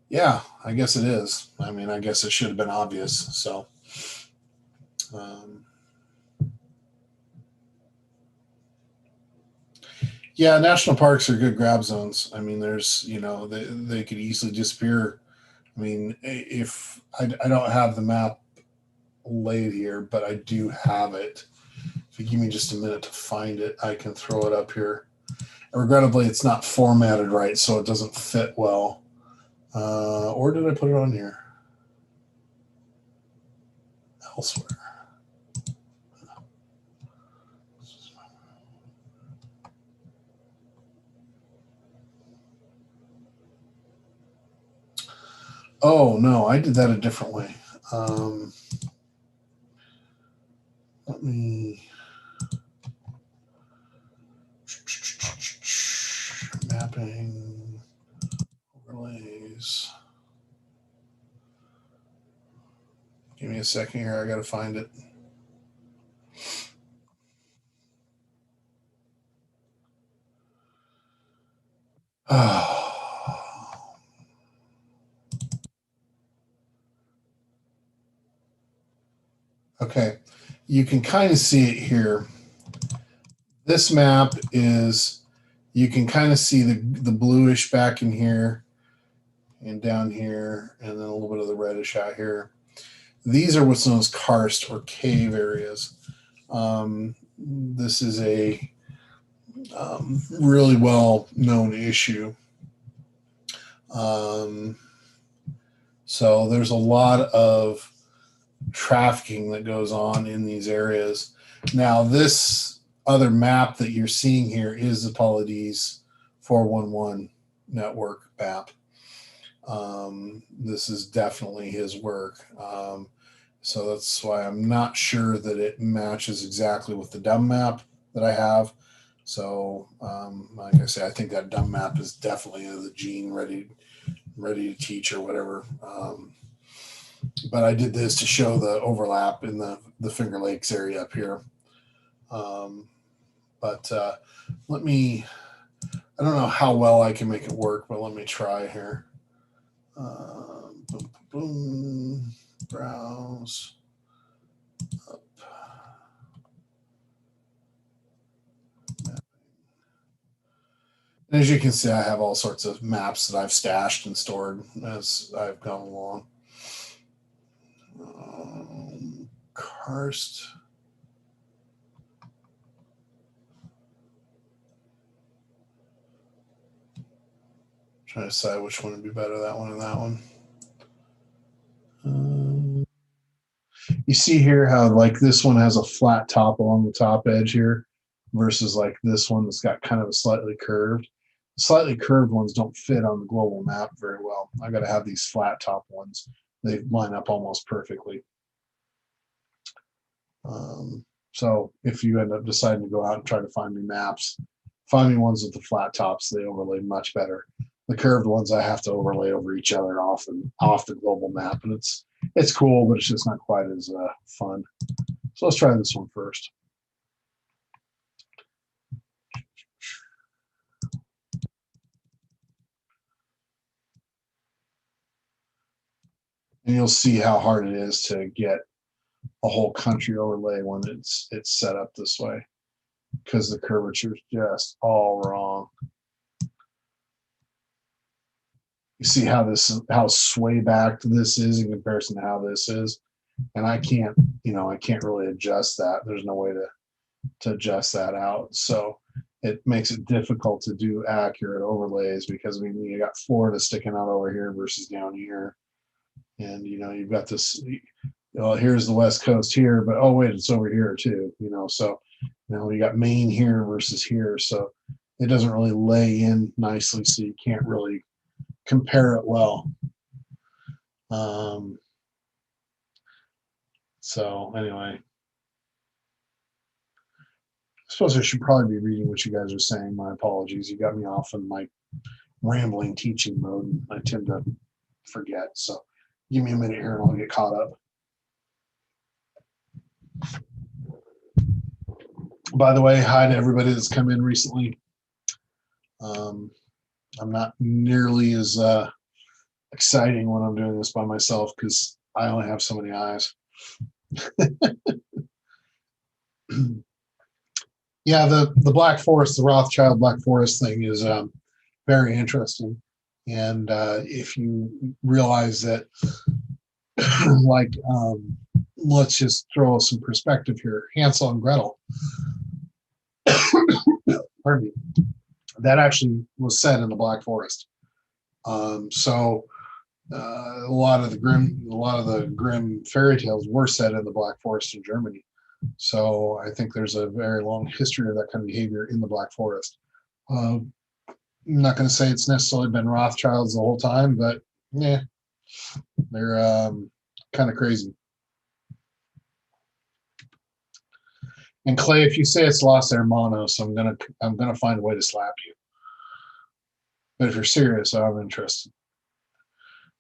yeah, I guess it is. I mean, I guess it should have been obvious. So, Yeah, national parks are good grab zones. I mean, there's, you know, they could easily disappear. I mean, if I don't have the map laid here, but I do have it. If you give me just a minute to find it, I can throw it up here. Regrettably, it's not formatted right, so it doesn't fit well. Or did I put it on here? Elsewhere. Oh, no, I did that a different way. Let me. Mapping. Overlays. Give me a second here. I got to find it. Okay. You can kind of see it here. This map is, you can kind of see the bluish back in here and down here, and then a little bit of the reddish out here. These are what's known as karst or cave areas. This is a really well known issue. So there's a lot of trafficking that goes on in these areas. Now, this other map that you're seeing here is the Pallades 411 network map. This is definitely his work. So that's why I'm not sure that it matches exactly with the dumb map that I have. So, like I say, I think that dumb map is definitely the gene ready to teach or whatever. But I did this to show the overlap in the Finger Lakes area up here. But let me, I don't know how well I can make it work, but let me try here. Boom, boom, boom, browse up. And as you can see, I have all sorts of maps that I've stashed and stored as I've gone along. Karst. Trying to decide which one would be better, that one or that one. You see here how like this one has a flat top along the top edge here versus like this one that's got kind of a slightly curved. Slightly curved ones don't fit on the global map very well. I got to have these flat top ones. They line up almost perfectly. So if you end up deciding to go out and try to find me maps, find me ones with the flat tops. They overlay much better. The curved ones I have to overlay over each other off the global map, and it's cool, but it's just not quite as fun. So let's try this one first. And you'll see how hard it is to get a whole country overlay when it's set up this way, because the curvature is just all wrong. You see how sway back this is in comparison to how this is, and I can't really adjust that. There's no way to adjust that out, so it makes it difficult to do accurate overlays, because I mean, you got Florida sticking out over here versus down here, and you've got this, here's the west coast here, but oh wait, it's over here too, so you got Maine here versus here, so it doesn't really lay in nicely, so you can't really compare it well. So anyway, I suppose I should probably be reading what you guys are saying. My apologies. You got me off in my rambling teaching mode, and I tend to forget. So give me a minute here and I'll get caught up. By the way, hi to everybody that's come in recently. I'm not nearly as exciting when I'm doing this by myself because I only have so many eyes. Yeah, the Black Forest, the Rothschild Black Forest thing is very interesting. And if you realize that, like, let's just throw some perspective here. Hansel and Gretel, pardon me, that actually was set in the Black Forest. So a lot of the grim fairy tales were set in the Black Forest in Germany. So I think there's a very long history of that kind of behavior in the Black Forest. Uh, I'm not going to say it's necessarily been Rothschilds the whole time, but yeah, they're kind of crazy. And Clay, if you say it's Los Hermanos, I'm gonna find a way to slap you. But if you're serious, I'm interested.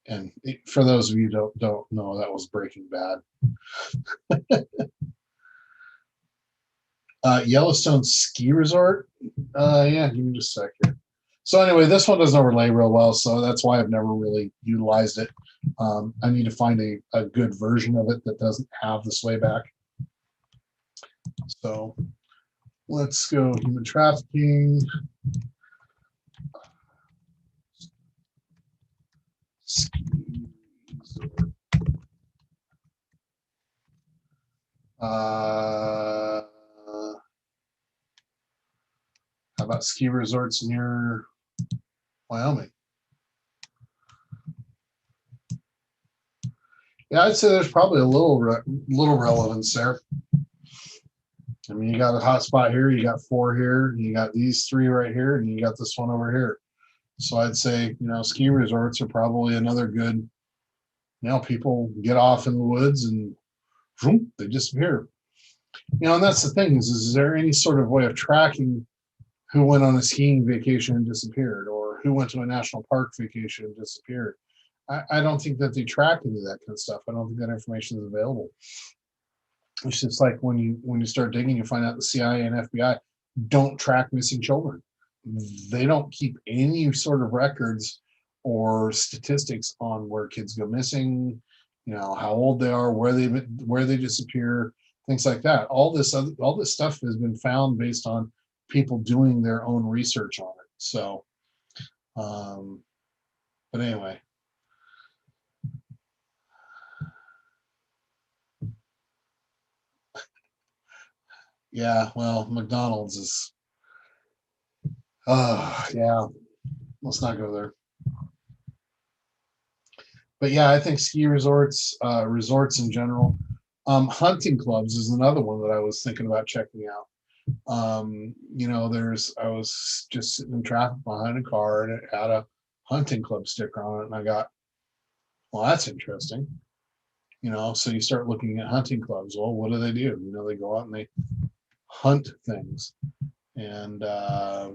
And for those of you who don't know, that was Breaking Bad. Yellowstone Ski Resort. Yeah, give me just a sec here. So anyway, this one doesn't overlay real well, so that's why I've never really utilized it. I need to find a good version of it that doesn't have the sway back. So let's go human trafficking. Ski resort. How about ski resorts near Wyoming? Yeah, I'd say there's probably a little relevance there. I mean, you got a hot spot here, you got 4 here, you got these 3 right here, and you got this one over here. So I'd say, ski resorts are probably another good, people get off in the woods and whoop, they disappear. And that's the thing is there any sort of way of tracking who went on a skiing vacation and disappeared, or who went to a national park vacation and disappeared? I don't think that they track any of that kind of stuff. I don't think that information is available. It's just like when you start digging, you find out the CIA and FBI don't track missing children. They don't keep any sort of records or statistics on where kids go missing, how old they are, where they disappear, things like that. All this stuff has been found based on people doing their own research on it. So, but anyway. Yeah, well, McDonald's is, yeah, let's not go there. But yeah, I think ski resorts, resorts in general, hunting clubs is another one that I was thinking about checking out. I was just sitting in traffic behind a car and it had a hunting club sticker on it, and I got, well, that's interesting. So you start looking at hunting clubs. Well, what do? They go out and they hunt things, and I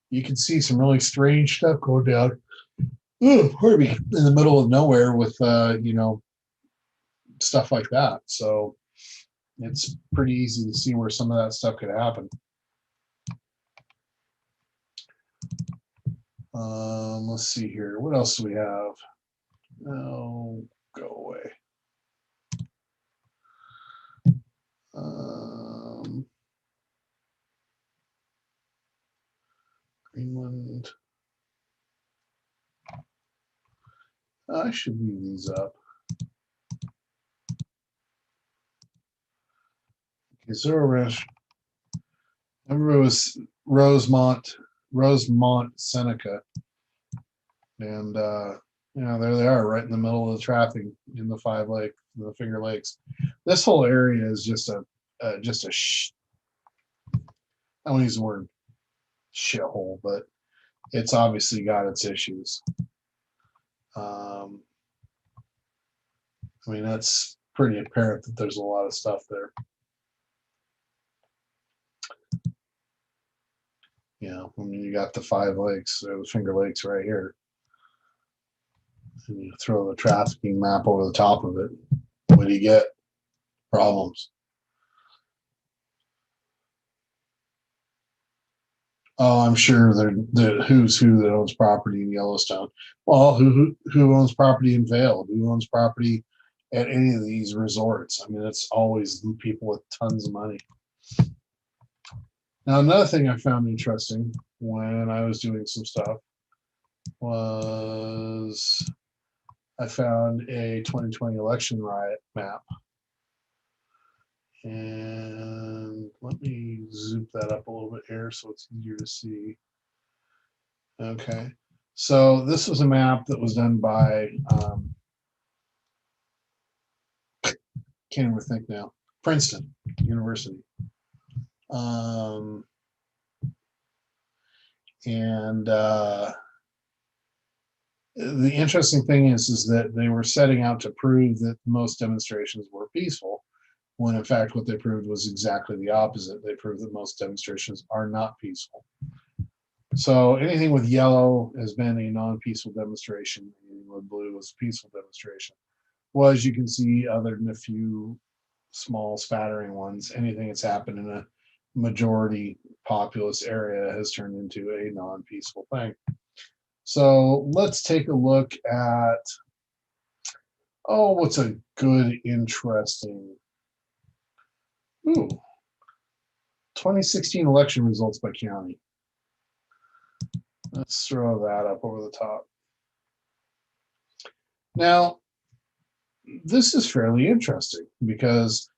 you can see some really strange stuff going down. Ooh, pardon me, in the middle of nowhere with stuff like that. So it's pretty easy to see where some of that stuff could happen. Let's see here. What else do we have? Oh, go away. Greenland. I should leave these up. Okay, so remember it was Rosemont, Seneca. And there they are, right in the middle of the traffic in the Finger Lakes. This whole area is just a I don't use the word shithole, but it's obviously got its issues. I mean, that's pretty apparent that there's a lot of stuff there. I mean, you got the 5 lakes, or the Finger Lakes right here. And you throw the trafficking map over the top of it. What do you get? Problems. Oh, I'm sure the who's who that owns property in Yellowstone. Well, who owns property in Vail? Who owns property at any of these resorts. I mean, it's always people with tons of money. Now, another thing I found interesting when I was doing some stuff was I found a 2020 election riot map. And let me zoom that up a little bit here so it's easier to see. Okay, so this was a map that was done by, can't even think now, Princeton University. The interesting thing is that they were setting out to prove that most demonstrations were peaceful, when in fact what they proved was exactly the opposite. They proved that most demonstrations are not peaceful. So anything with yellow has been a non-peaceful demonstration. Anything with blue was a peaceful demonstration. Well, as you can see, other than a few small spattering ones, anything that's happened in a majority populous area has turned into a non-peaceful thing. So let's take a look at, oh, what's a good, interesting, 2016 election results by county. Let's throw that up over the top. Now, this is fairly interesting because,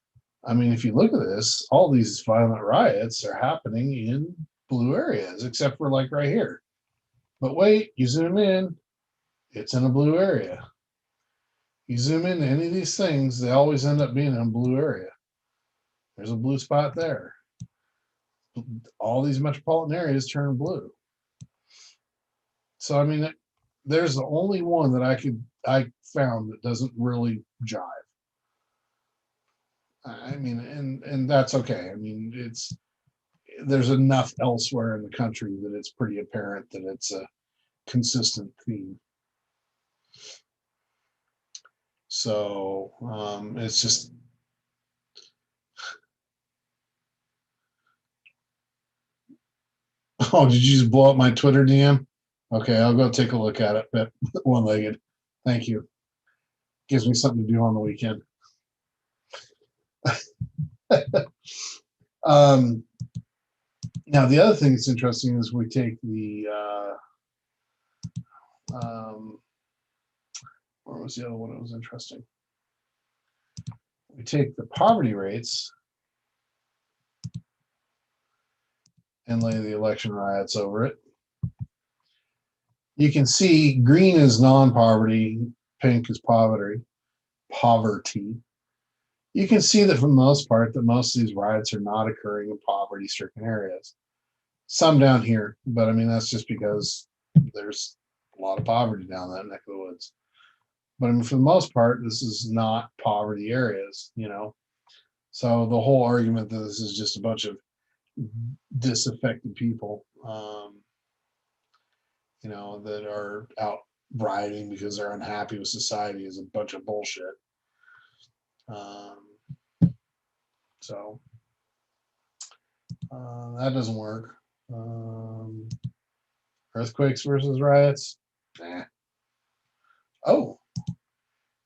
I mean, if you look at this, all these violent riots are happening in blue areas, except for like right here. But wait, you zoom in, it's in a blue area. You zoom into any of these things, they always end up being in a blue area. There's a blue spot there. All these metropolitan areas turn blue. So, I mean, there's the only one that I found that doesn't really jive. I mean, and that's okay. I mean, there's enough elsewhere in the country that it's pretty apparent that it's a consistent theme. So it's just, oh, did you just blow up my Twitter DM? Okay, I'll go take a look at it. But one-legged, thank you. Gives me something to do on the weekend. Now, the other thing that's interesting is we take the, where was the other one that was interesting? We take the poverty rates and lay the election riots over it. You can see green is non-poverty, pink is poverty. You can see that for the most part that most of these riots are not occurring in poverty-stricken areas. Some down here, but I mean, that's just because there's a lot of poverty down that neck of the woods. But I mean, for the most part, this is not poverty areas, you know. So the whole argument that this is just a bunch of disaffected people, you know, that are out rioting because they're unhappy with society is a bunch of bullshit. So that doesn't work. Earthquakes versus riots? Nah. Oh,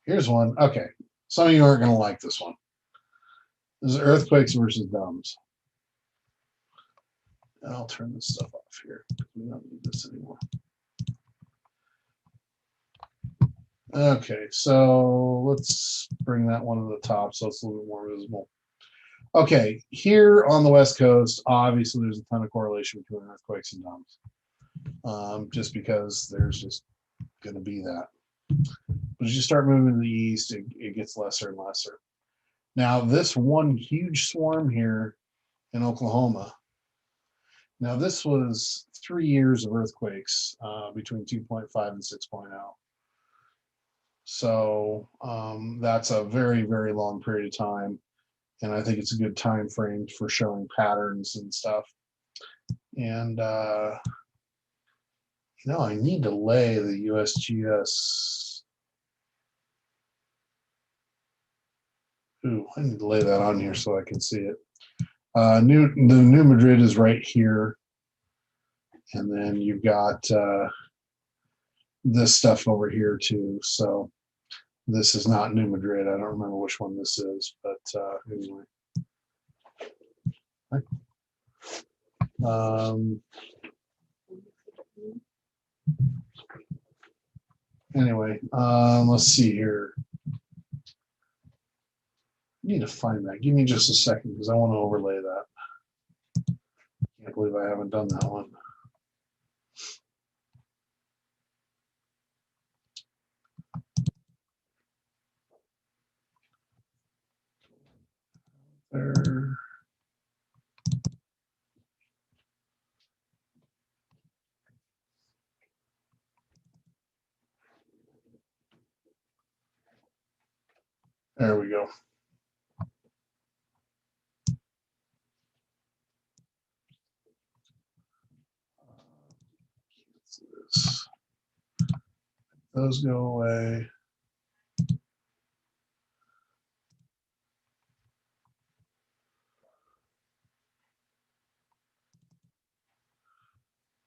here's one. Okay, some of you aren't going to like this one. This is earthquakes versus DUMBS. I'll turn this stuff off here. We don't need this anymore. Okay, so let's bring that one to the top so it's a little bit more visible. Okay, here on the West Coast, obviously there's a ton of correlation between earthquakes and DUMBS, just because there's just going to be that. But as you start moving to the east, it gets lesser and lesser. Now, this one huge swarm here in Oklahoma, now this was 3 years of earthquakes between 2.5 and 6.0. So that's a very, very long period of time. And I think it's a good time frame for showing patterns and stuff. And, you know, I need to lay the USGS. Ooh, I need to lay that on here so I can see it. The New Madrid is right here. And then you've got this stuff over here too. So This is not New Madrid. I don't remember which one this is, but anyway. Anyway, let's see here. I need to find that. Give me just a second because I want to overlay that. Can't believe I haven't done that one. There. There we go. Those go away.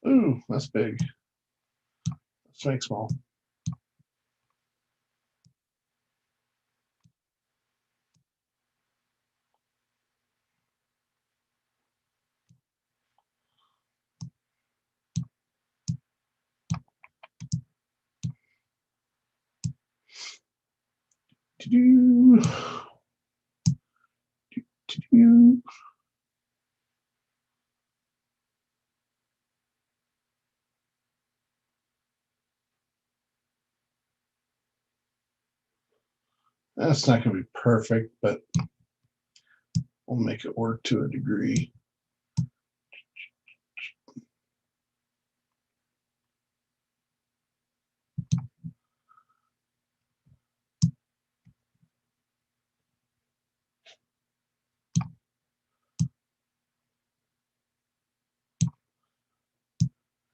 Ooh, that's big. Let's make small. Do-do. Do-do. That's not going to be perfect, but we'll make it work to a degree.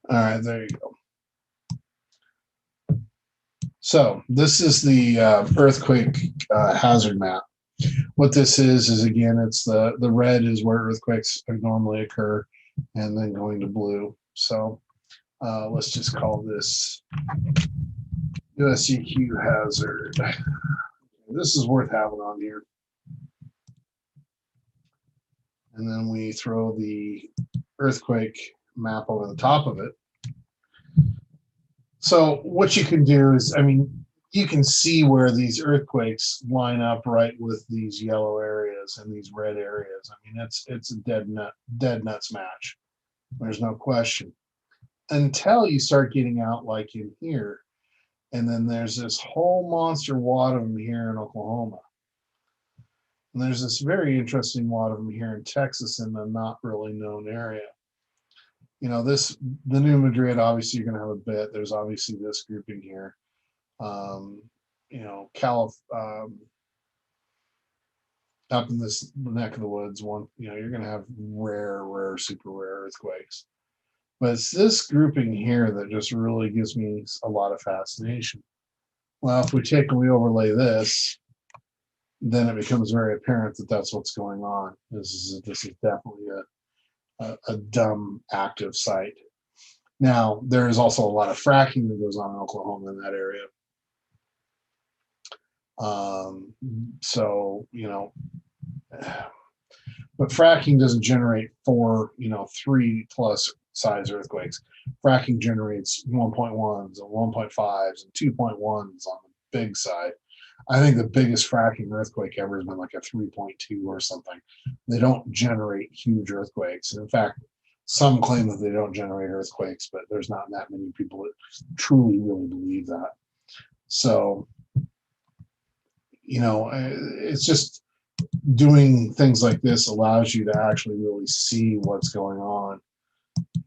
All right, there you go. So this is the earthquake hazard map. What this is again, it's the red is where earthquakes normally occur, and then going to blue. So let's just call this USEQ hazard. This is worth having on here. And then we throw the earthquake map over the top of it. So what you can do is, I mean, you can see where these earthquakes line up right with these yellow areas and these red areas. I mean, it's a dead nuts match. There's no question. Until you start getting out like in here, and then there's this whole monster wad of them here in Oklahoma. And there's this very interesting wad of them here in Texas in a not really known area. You know, the New Madrid, obviously you're going to have a bit. There's obviously this grouping here. You know, up in this neck of the woods, you know, you're going to have rare, super rare earthquakes. But it's this grouping here that just really gives me a lot of fascination. Well, if we overlay this, then it becomes very apparent that that's what's going on. This is definitely a dumb active site. Now, there is also a lot of fracking that goes on in Oklahoma in that area. So, you know, but fracking doesn't generate 3+ size earthquakes. Fracking generates 1.1s and 1.5s and 2.1s on the big side. I think the biggest fracking earthquake ever has been like a 3.2 or something. They don't generate huge earthquakes. And in fact, some claim that they don't generate earthquakes, but there's not that many people that truly really believe that. So, you know, it's just doing things like this allows you to actually really see what's going on.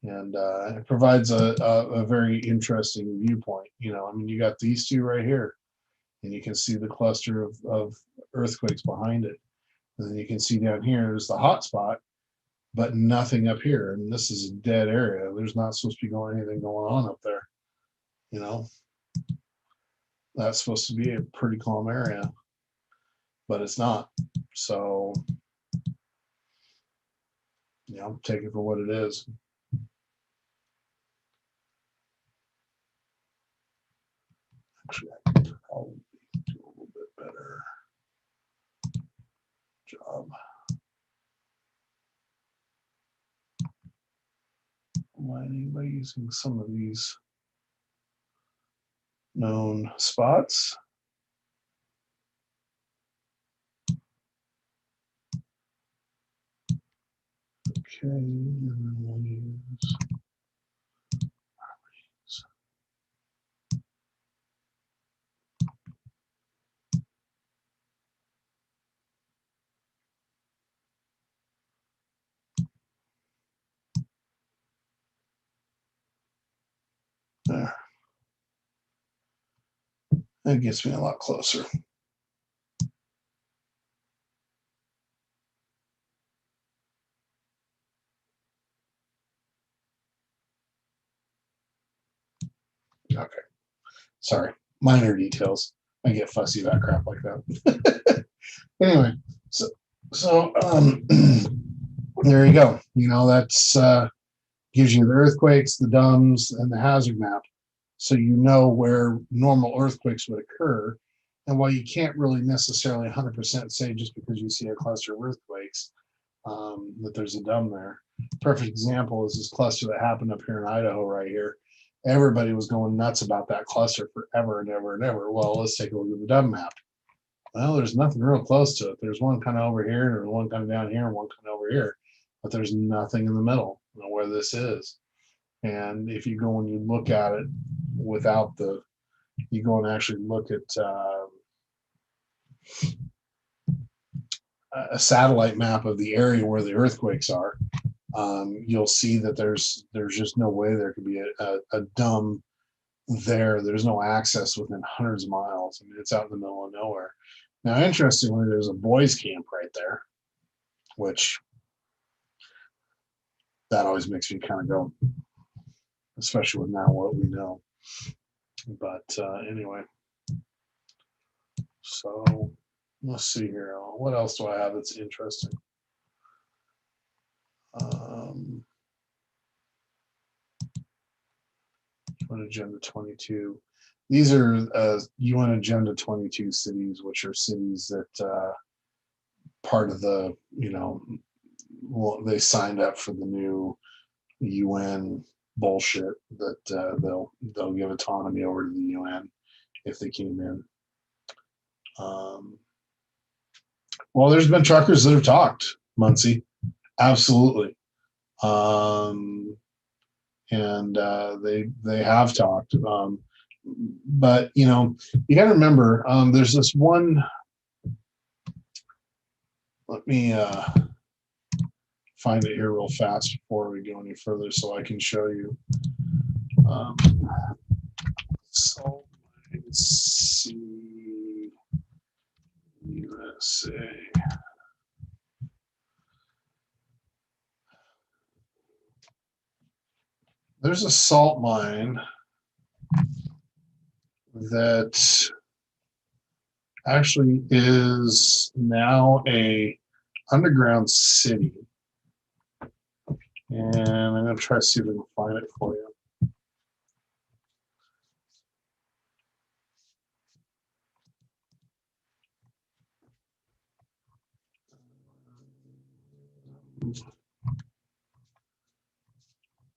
And it provides a very interesting viewpoint. You know, I mean, you got these two right here, and you can see the cluster of earthquakes behind it. And then you can see down here, there's the hot spot, but nothing up here. And this is a dead area. There's not supposed to be anything going on up there. You know, that's supposed to be a pretty calm area, but it's not. So, you know, take it for what it is. Actually, I could probably do using some of these known spots. Okay, and then we'll use there. That gets me a lot closer. Okay. Sorry. Minor details. I get fussy about crap like that. Anyway, so there you go. You know, that's gives you the earthquakes, the DUMBS, and the hazard map. So you know where normal earthquakes would occur. And while you can't really necessarily 100% say just because you see a cluster of earthquakes that there's a DUMB there. Perfect example is this cluster that happened up here in Idaho right here. Everybody was going nuts about that cluster forever and ever and ever. Well, let's take a look at the DUMB map. Well, there's nothing real close to it. There's one kind of over here, and there's one kind of down here, and one kind of over here. But there's nothing in the middle, you know, where this is. And if you go and you look at it without the, you go and actually look at a satellite map of the area where the earthquakes are, you'll see that there's just no way there could be a DUMB there. There's no access within hundreds of miles. I mean, it's out in the middle of nowhere. Now, interestingly, there's a boys' camp right there, which that always makes me kind of go, especially with now what we know. But anyway, so let's see here. What else do I have that's interesting? UN Agenda 22. These are UN Agenda 22 cities, which are cities that part of the, you know, well, they signed up for the new UN bullshit that they'll give autonomy over to the UN if they came in. Well, there's been truckers that have talked, Muncie, absolutely, and they have talked. But you know, you got to remember, there's this one. Let me find it here real fast before we go any further, so I can show you. So let's see, USA. There's a salt mine that actually is now a underground city. And I'm going to try to see if I can find it for you.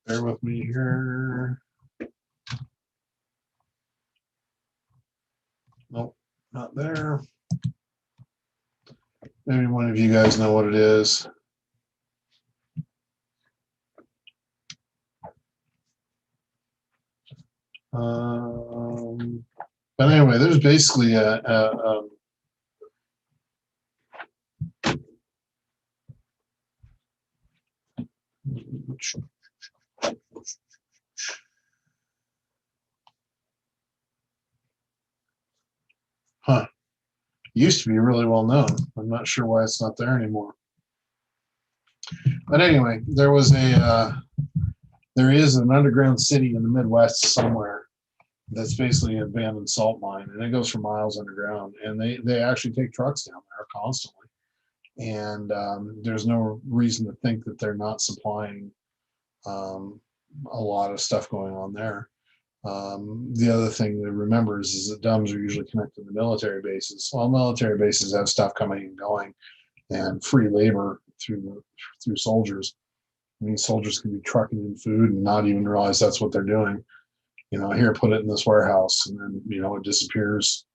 Bear with me here. Nope, not there. Maybe one of you guys know what it is. But anyway, there's basically huh. Used to be really well known. I'm not sure why it's not there anymore. But anyway, there is an underground city in the Midwest somewhere that's basically an abandoned salt mine, and it goes for miles underground. And they actually take trucks down there constantly. And there's no reason to think that they're not supplying a lot of stuff going on there. The other thing to remember is that DUMBs are usually connected to military bases. Well, military bases have stuff coming and going, and free labor through soldiers. I mean, soldiers can be trucking in food and not even realize that's what they're doing. You know, here, put it in this warehouse, and then, you know, it disappears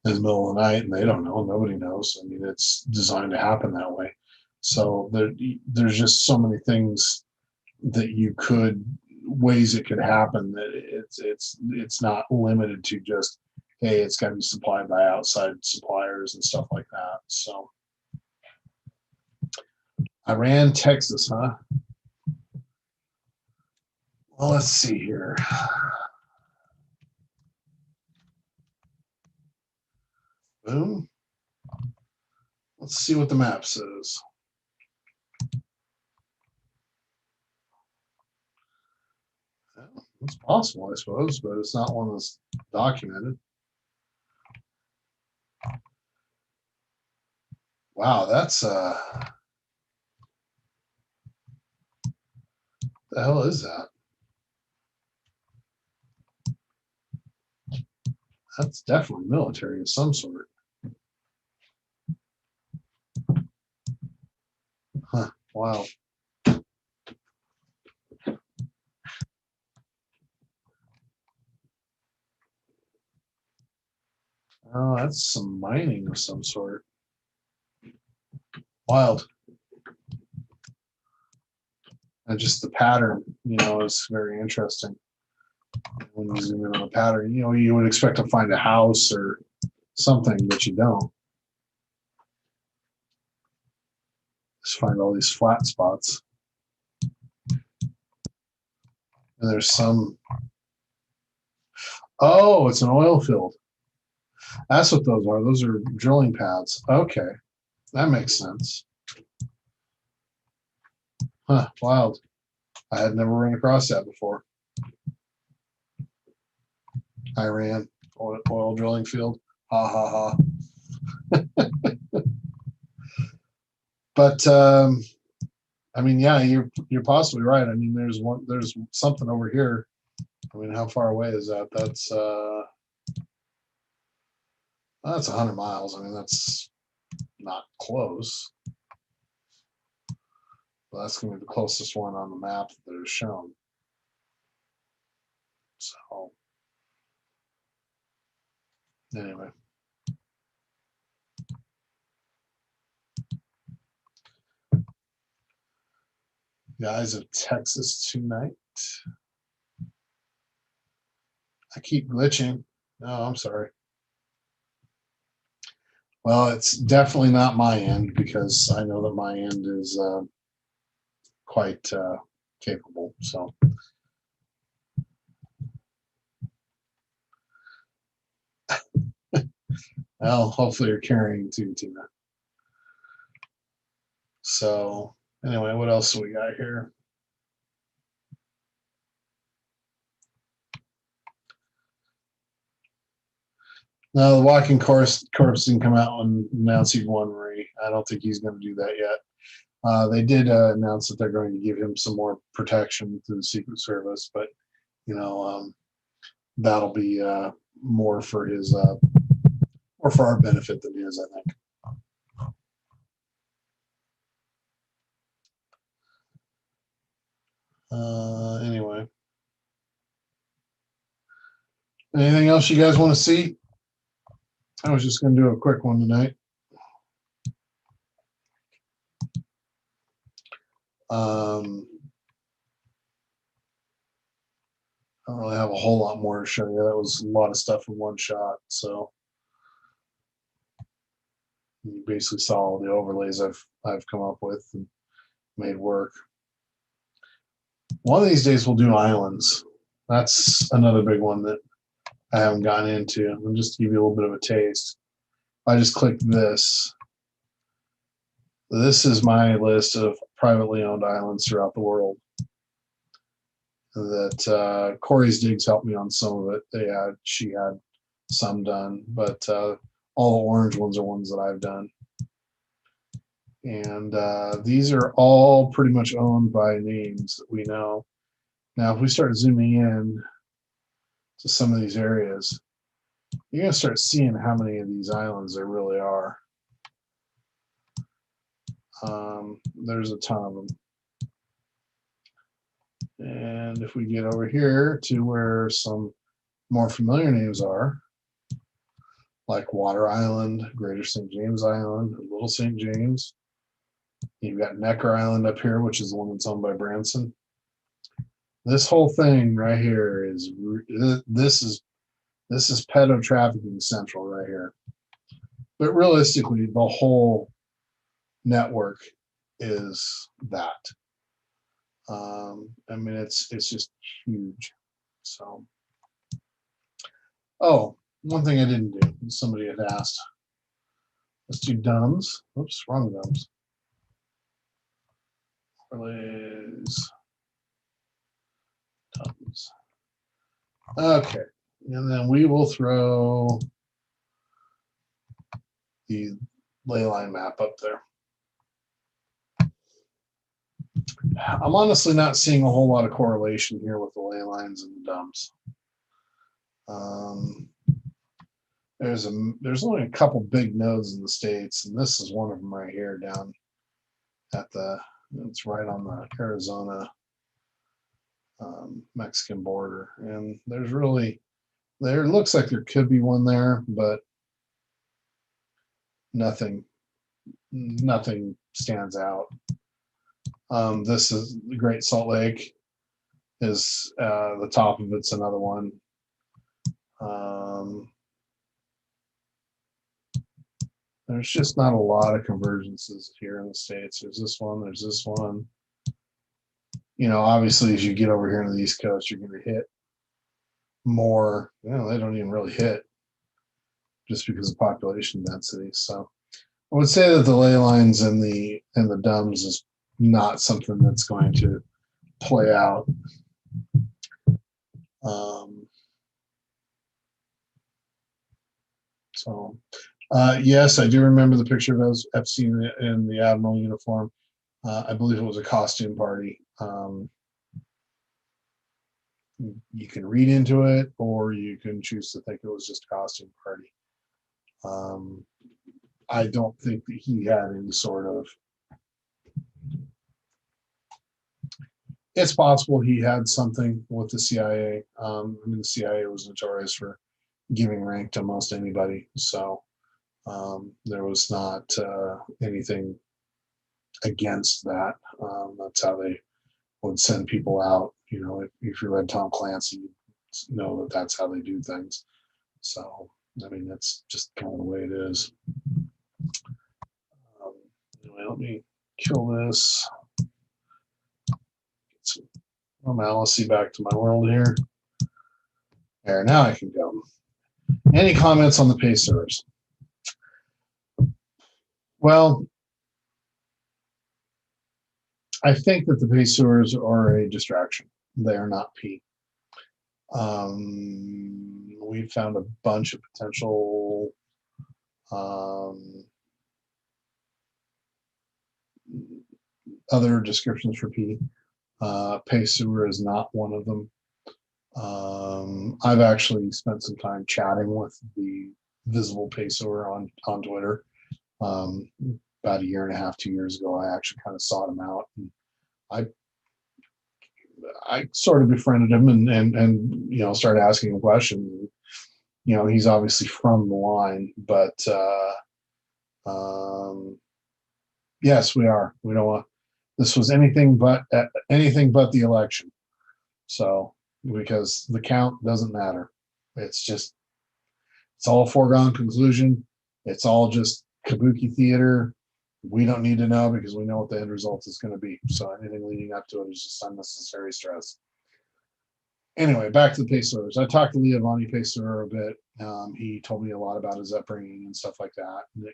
in the middle of the night, and they don't know. Nobody knows. I mean, it's designed to happen that way. So there's just so many things that you could, ways it could happen, that it's not limited to just, hey, it's got to be supplied by outside suppliers and stuff like that. So Iran, Texas, huh? Well, let's see here. Boom. Let's see what the map says. It's possible, I suppose, but it's not one that's documented. Wow, that's the hell is that? That's definitely military of some sort. Huh, wow. Oh, that's some mining of some sort. Wild. And just the pattern, you know, is very interesting. When you zoom in on a pattern, you know, you would expect to find a house or something, but you don't. Just find all these flat spots. And there's some, oh, it's an oil field. That's what those are. Those are drilling pads. Okay, that makes sense. Huh, wild. I had never run across that before. Iran, oil drilling field. Ha ha ha. But I mean, yeah, you're possibly right. I mean, there's something over here. I mean, how far away is that? That's 100 miles. I mean, that's not close. But that's going to be the closest one on the map that is shown. So anyway. Guys of Texas tonight. I keep glitching. No, I'm sorry. Well, it's definitely not my end, because I know that my end is quite capable. So well, hopefully you're carrying too, Tina. So anyway, what else do we got here? No, the walking corpse didn't come out and announce he'd won Marie. I don't think he's going to do that yet. They did announce that they're going to give him some more protection through the Secret Service, but you know, that'll be more for his more for our benefit than his, I think. Anyway, anything else you guys want to see? I was just going to do a quick one tonight. I don't really have a whole lot more to show you. That was a lot of stuff in one shot. So you basically saw all the overlays I've come up with and made work. One of these days we'll do islands. That's another big one that I haven't gotten into. And just to give you a little bit of a taste, I just clicked this. This is my list of privately owned islands throughout the world. That Corey's Digs helped me on some of it. She had some done, but all the orange ones are ones that I've done. And these are all pretty much owned by names that we know. Now, if we start zooming in to some of these areas, you're going to start seeing how many of these islands there really are. There's a ton of them. And if we get over here to where some more familiar names are, like Water Island, Greater St. James Island, Little St. James. You've got Necker Island up here, which is the one that's owned by Branson. This whole thing right here is this is pedo trafficking central right here. But realistically, the whole network is that. I mean, it's just huge. So, oh, one thing I didn't do, somebody had asked. Let's do DUMBS. Oops, wrong DUMBS. Relays. DUMBS. Okay, and then we will throw the ley line map up there. I'm honestly not seeing a whole lot of correlation here with the ley lines and the DUMBS. There's only a couple big nodes in the States, and this is one of them right here down at it's right on the Arizona Mexican border. And there looks like there could be one there, but nothing stands out. This is the Great Salt Lake is the top of it's another one. There's just not a lot of convergences here in the States. There's this one, there's this one. You know, obviously, as you get over here to the East Coast, you're going to hit more. You know, they don't even really hit just because of population density. So I would say that the ley lines and the DUMBS is not something that's going to play out. Yes, I do remember the picture of Epstein in the Admiral uniform. I believe it was a costume party. You can read into it, or you can choose to think it was just a costume party. I don't think that he had any sort of. It's possible he had something with the CIA. I mean, the CIA was notorious for giving rank to almost anybody, so there was not anything against that. That's how they would send people out. You know, if you read Tom Clancy, you know that that's how they do things. So, I mean, that's just kind of the way it is. Anyway, let me kill this. Get some normalcy back to my world here. There, now I can go. Any comments on the pay servers? Well, I think that the pay servers are a distraction. They are not P. We found a bunch of potential other descriptions for P. Pay sewer is not one of them. I've actually spent some time chatting with the visible pay sewer on Twitter. About a year and a half, 2 years ago, I actually kind of sought him out. And I sort of befriended him and you know, started asking him questions. You know, he's obviously from the line, but yes, we are. We don't want. This was anything but the election. So because the count doesn't matter, it's all a foregone conclusion. It's all just kabuki theater. We don't need to know because we know what the end result is going to be. So anything leading up to it is just unnecessary stress. Anyway, back to the pay servers. I talked to Leovani pay server a bit. He told me a lot about his upbringing and stuff like that. And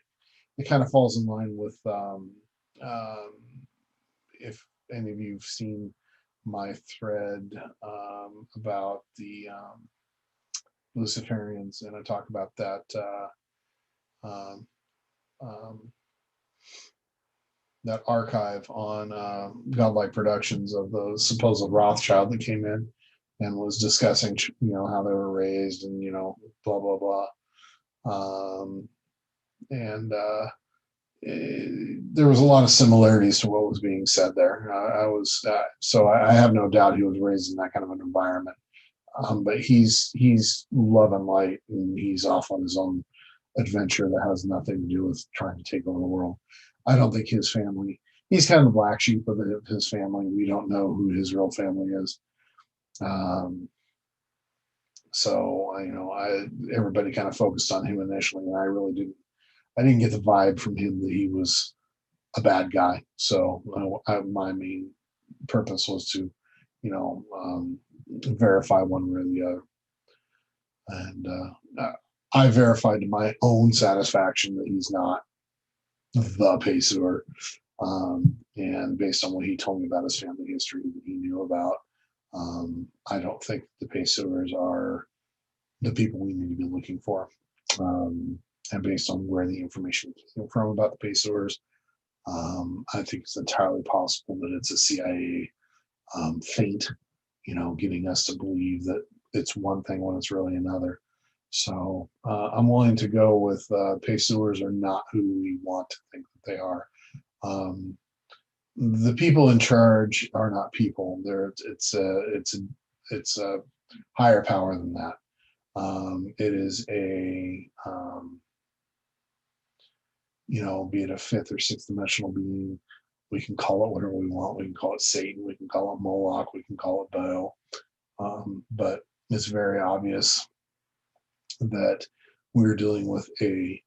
it kind of falls in line with if any of you've seen my thread about the Luciferians, and I talk about that that archive on Godlike Productions of the supposed Rothschild that came in and was discussing, you know, how they were raised and, you know, blah blah blah, and there was a lot of similarities to what was being said there. I have no doubt he was raised in that kind of an environment. But he's love and light, and he's off on his own adventure that has nothing to do with trying to take over the world. I don't think his family. He's kind of the black sheep of his family. We don't know who his real family is. Um, everybody kind of focused on him initially, and I really didn't. I didn't get the vibe from him that he was a bad guy. So my main purpose was to, verify one way or the other. And I verified to my own satisfaction that he's not the Pesuer. And based on what he told me about his family history that he knew about, I don't think the Pesuers are the people we need to be looking for. And based on where the information came from about the Pesuers, I think it's entirely possible that it's a CIA feint, getting us to believe that it's one thing when it's really another. So I'm willing to go with Pesuers are not who we want to think that they are. The people in charge are not people. It's a higher power than that. It is be it a fifth or sixth dimensional being. We can call it whatever we want. We can call it Satan. We can call it Moloch. We can call it Baal. But it's very obvious that we're dealing with a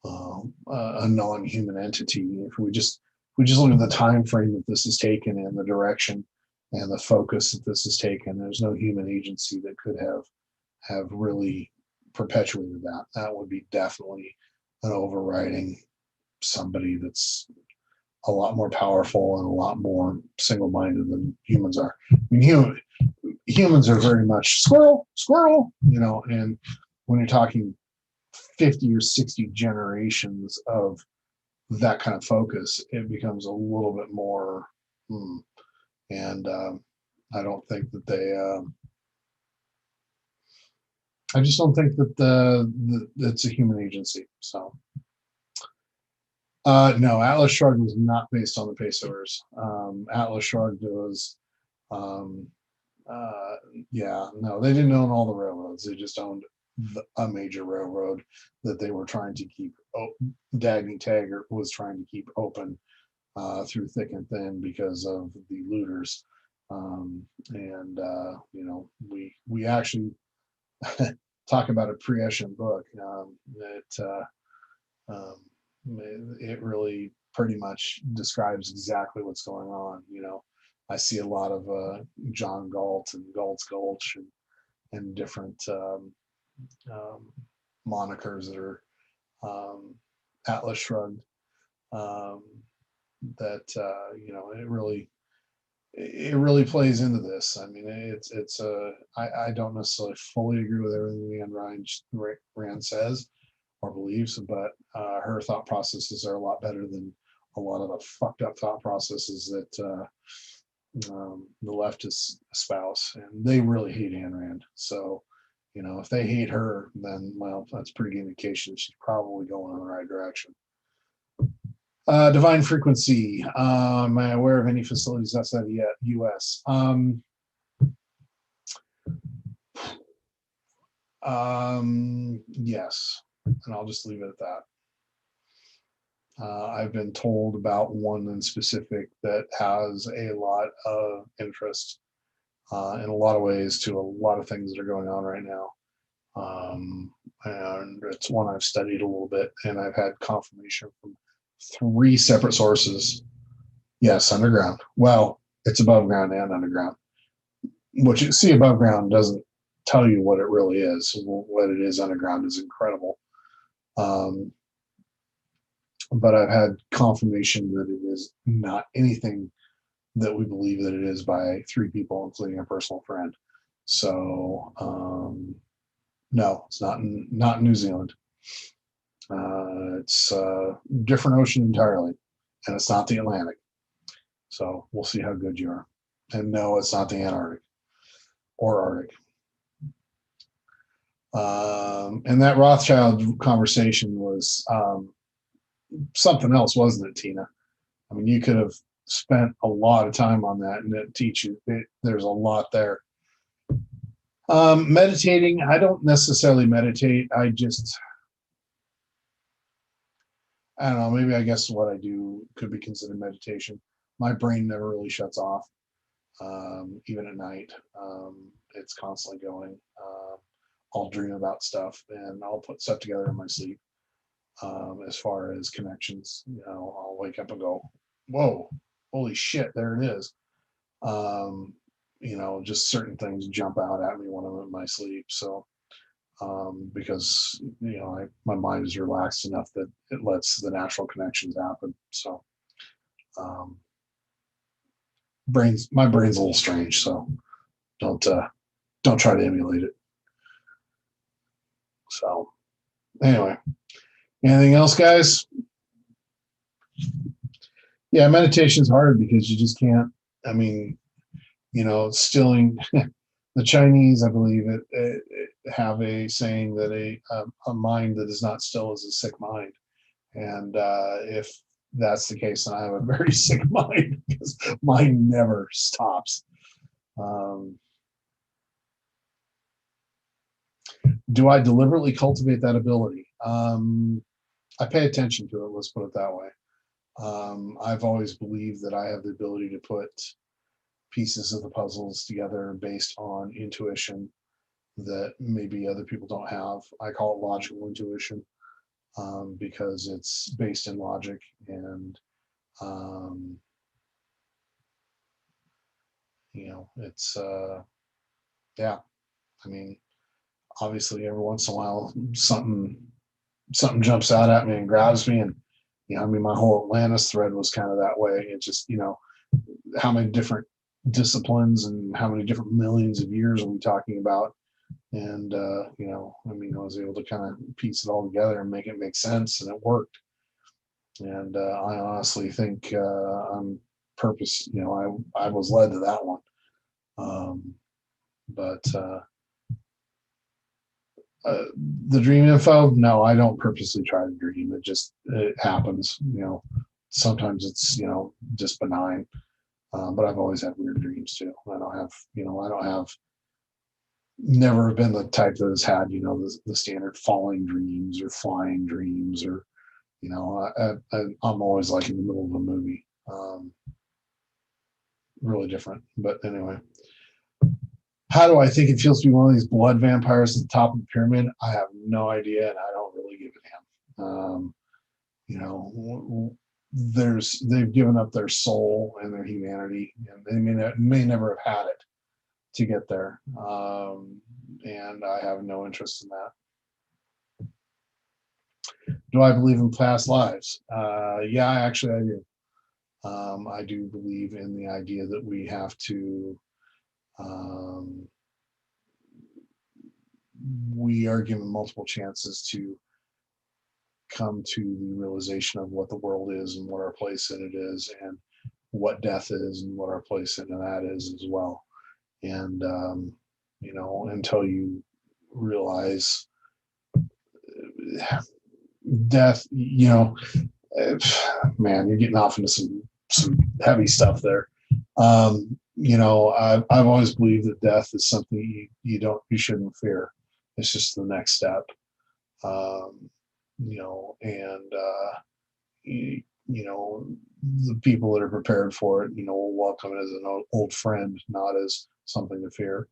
non-human entity. If we just look at the time frame that this is taken and the direction and the focus that this is taken, there's no human agency that could have really perpetuated that. That would be definitely an overriding somebody that's a lot more powerful and a lot more single-minded than humans are. I mean, humans are very much squirrel, and when you're talking 50 or 60 generations of that kind of focus, it becomes a little bit more, and I don't think that I just don't think that it's a human agency. So no, Atlas Shrugged was not based on the Pesuers. Atlas Shrugged was, no, they didn't own all the railroads. They just owned a major railroad that they were trying to keep. Dagny Taggart was trying to keep open through thick and thin because of the looters. We actually talk about a prescient book. It really pretty much describes exactly what's going on. I see a lot of John Galt and Galt's Gulch and different monikers that are Atlas Shrugged. It really plays into this. I mean, I don't necessarily fully agree with everything Leanne Rand says or believes, but her thought processes are a lot better than a lot of the fucked up thought processes that the leftists espouse, and they really hate Ayn Rand. So, if they hate her, then that's pretty indication she's probably going in the right direction. Divine Frequency. Am I aware of any facilities outside the U.S.? Yes, and I'll just leave it at that. I've been told about one in specific that has a lot of interest in a lot of ways to a lot of things that are going on right now. And it's one I've studied a little bit, and I've had confirmation from 3 separate sources. Yes, underground. Well, it's above ground and underground. What you see above ground doesn't tell you what it really is. What it is underground is incredible. But I've had confirmation that it is not anything that we believe that it is by 3 people, including a personal friend. So no, it's not in New Zealand. It's a different ocean entirely, and it's not the Atlantic. So we'll see how good you are. And no, it's not the Antarctic or Arctic. And that Rothschild conversation was something else, wasn't it, Tina? I mean, you could have spent a lot of time on that, and it teach you. There's a lot there. Meditating, I don't necessarily meditate. I don't know. Maybe I guess what I do could be considered meditation. My brain never really shuts off, even at night. It's constantly going. I'll dream about stuff, and I'll put stuff together in my sleep. As far as connections, I'll wake up and go, "Whoa, holy shit, there it is." Um, just certain things jump out at me when I'm in my sleep. So because my mind is relaxed enough that it lets the natural connections happen. So um, my brain's a little strange, so don't uh, don't try to emulate it. So anyway, anything else, guys? Yeah, meditation's hard because you just can't. I mean, stilling. The Chinese, I believe, it have a saying that a mind that is not still is a sick mind. And if that's the case, then I have a very sick mind because mine never stops. Um, do I deliberately cultivate that ability? I pay attention to it. Let's put it that way. I've always believed that I have the ability to put pieces of the puzzles together based on intuition that maybe other people don't have. I call it logical intuition because it's based in logic and um, it's yeah. I mean, obviously, every once in a while, something jumps out at me and grabs me, and I mean, my whole Atlantis thread was kind of that way. It just how many different disciplines and how many different millions of years are we talking about? And I mean, I was able to kind of piece it all together and make it make sense, and it worked. And I honestly think I'm purpose. I was led to that one. But the dream info, no, I don't purposely try to dream. It happens. Sometimes it's just benign. But I've always had weird dreams too. I don't have never been the type that has had the standard falling dreams or flying dreams or I'm always like in the middle of a movie. Really different. But anyway, how do I think it feels to be one of these blood vampires at the top of the pyramid? I have no idea, and I don't really give a damn. You know, they've given up their soul and their humanity, and they may never have had it to get there. And I have no interest in that. Do I believe in past lives? Yeah, actually, I do. I do believe in the idea that we have to. Um, we are given multiple chances to come to the realization of what the world is and what our place in it is, and what death is and what our place in that is as well. And until you realize death, man, you're getting off into some heavy stuff there. I've always believed that death is something you shouldn't fear. It's just the next step. Um, and the people that are prepared for it, will welcome it as an old friend, not as something to fear.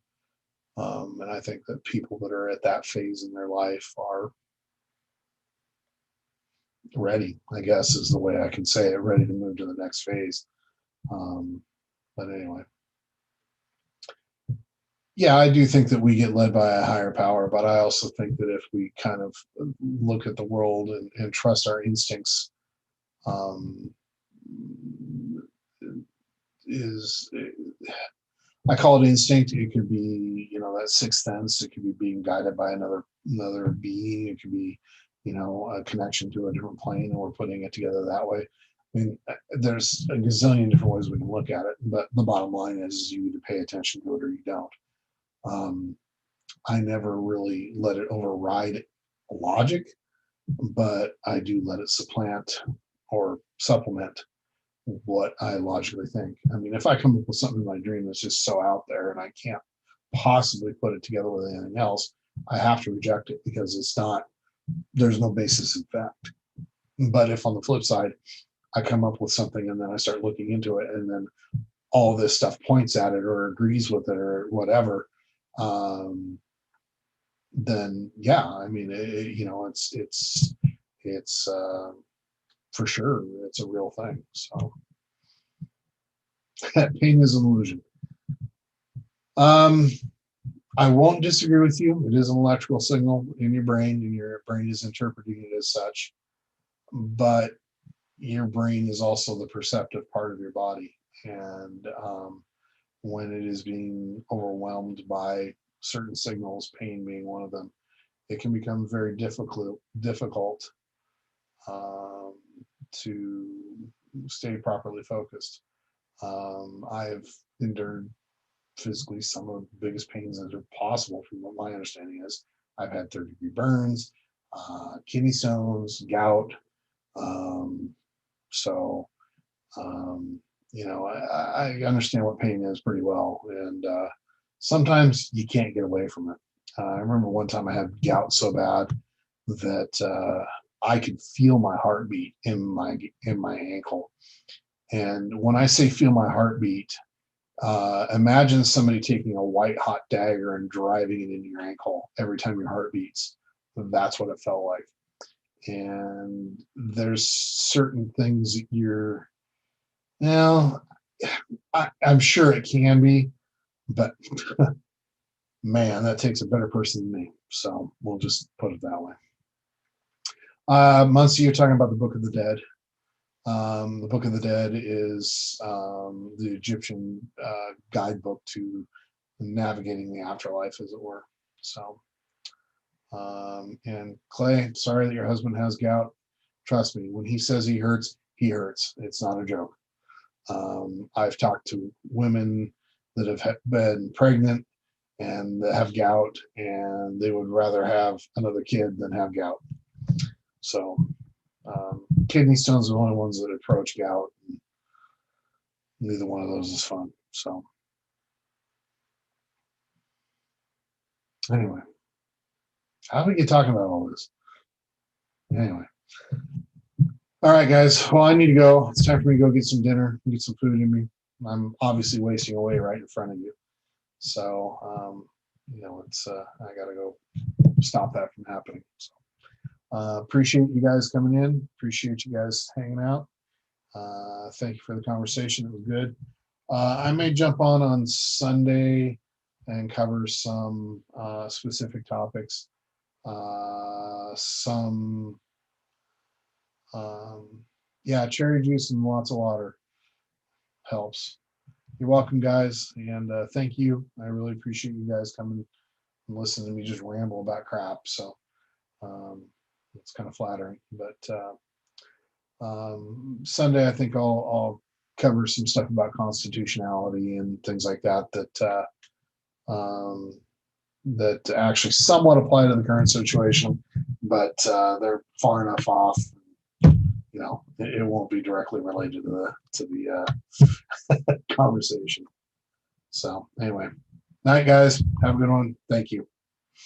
And I think that people that are at that phase in their life are ready, I guess is the way I can say it, ready to move to the next phase. But anyway, yeah, I do think that we get led by a higher power, but I also think that if we kind of look at the world and trust our instincts, um, is I call it instinct. It could be, that sixth sense. It could be being guided by another being. It could be, a connection to a different plane, and we're putting it together that way. I mean, there's a gazillion different ways we can look at it, but the bottom line is you either pay attention to it or you don't. I never really let it override logic. but I do let it supplant or supplement what I logically think. I mean, if I come up with something in my dream that's just so out there and I can't possibly put it together with anything else, I have to reject it because it's not, there's no basis in fact. But if on the flip side, I come up with something and then I start looking into it and then all this stuff points at it or agrees with it or whatever, then yeah, I mean, it's for sure, it's a real thing. So pain is an illusion. Um, I won't disagree with you. It is an electrical signal in your brain, and your brain is interpreting it as such. But your brain is also the perceptive part of your body, and when it is being overwhelmed by certain signals, pain being one of them, it can become very difficult um, to stay properly focused. I've endured physically some of the biggest pains that are possible from what my understanding is. I've had third-degree burns, kidney stones, gout. Um, so, I understand what pain is pretty well. And sometimes you can't get away from it. I remember one time I had gout so bad that I could feel my heartbeat in my ankle. And when I say feel my heartbeat, imagine somebody taking a white hot dagger and driving it into your ankle every time your heart beats. That's what it felt like. And there's certain things that you're, now, I'm sure it can be, but man, that takes a better person than me. So we'll just put it that way. Muncie, you're talking about the Book of the Dead. The Book of the Dead is the Egyptian guidebook to navigating the afterlife, as it were. So, and Clay, sorry that your husband has gout. Trust me, when he says he hurts, he hurts. It's not a joke. I've talked to women that have been pregnant and that have gout, and they would rather have another kid than have gout. So, kidney stones are the only ones that approach gout. Neither one of those is fun. So, anyway, how do we get talking about all this? Anyway, all right, guys. Well, I need to go. It's time for me to go get some dinner, get some food in me. I'm obviously wasting away right in front of you. So, it's I got to go stop that from happening. So, appreciate you guys coming in. Appreciate you guys hanging out. Thank you for the conversation. It was good. I may jump on Sunday and cover some specific topics. Yeah, cherry juice and lots of water helps. You're welcome, guys, and thank you. I really appreciate you guys coming and listening to me just ramble about crap. So it's kind of flattering. But Sunday, I think I'll cover some stuff about constitutionality and things like that that actually somewhat apply to the current situation, but they're far enough off. It won't be directly related to the conversation. So anyway, night, guys. Have a good one. Thank you.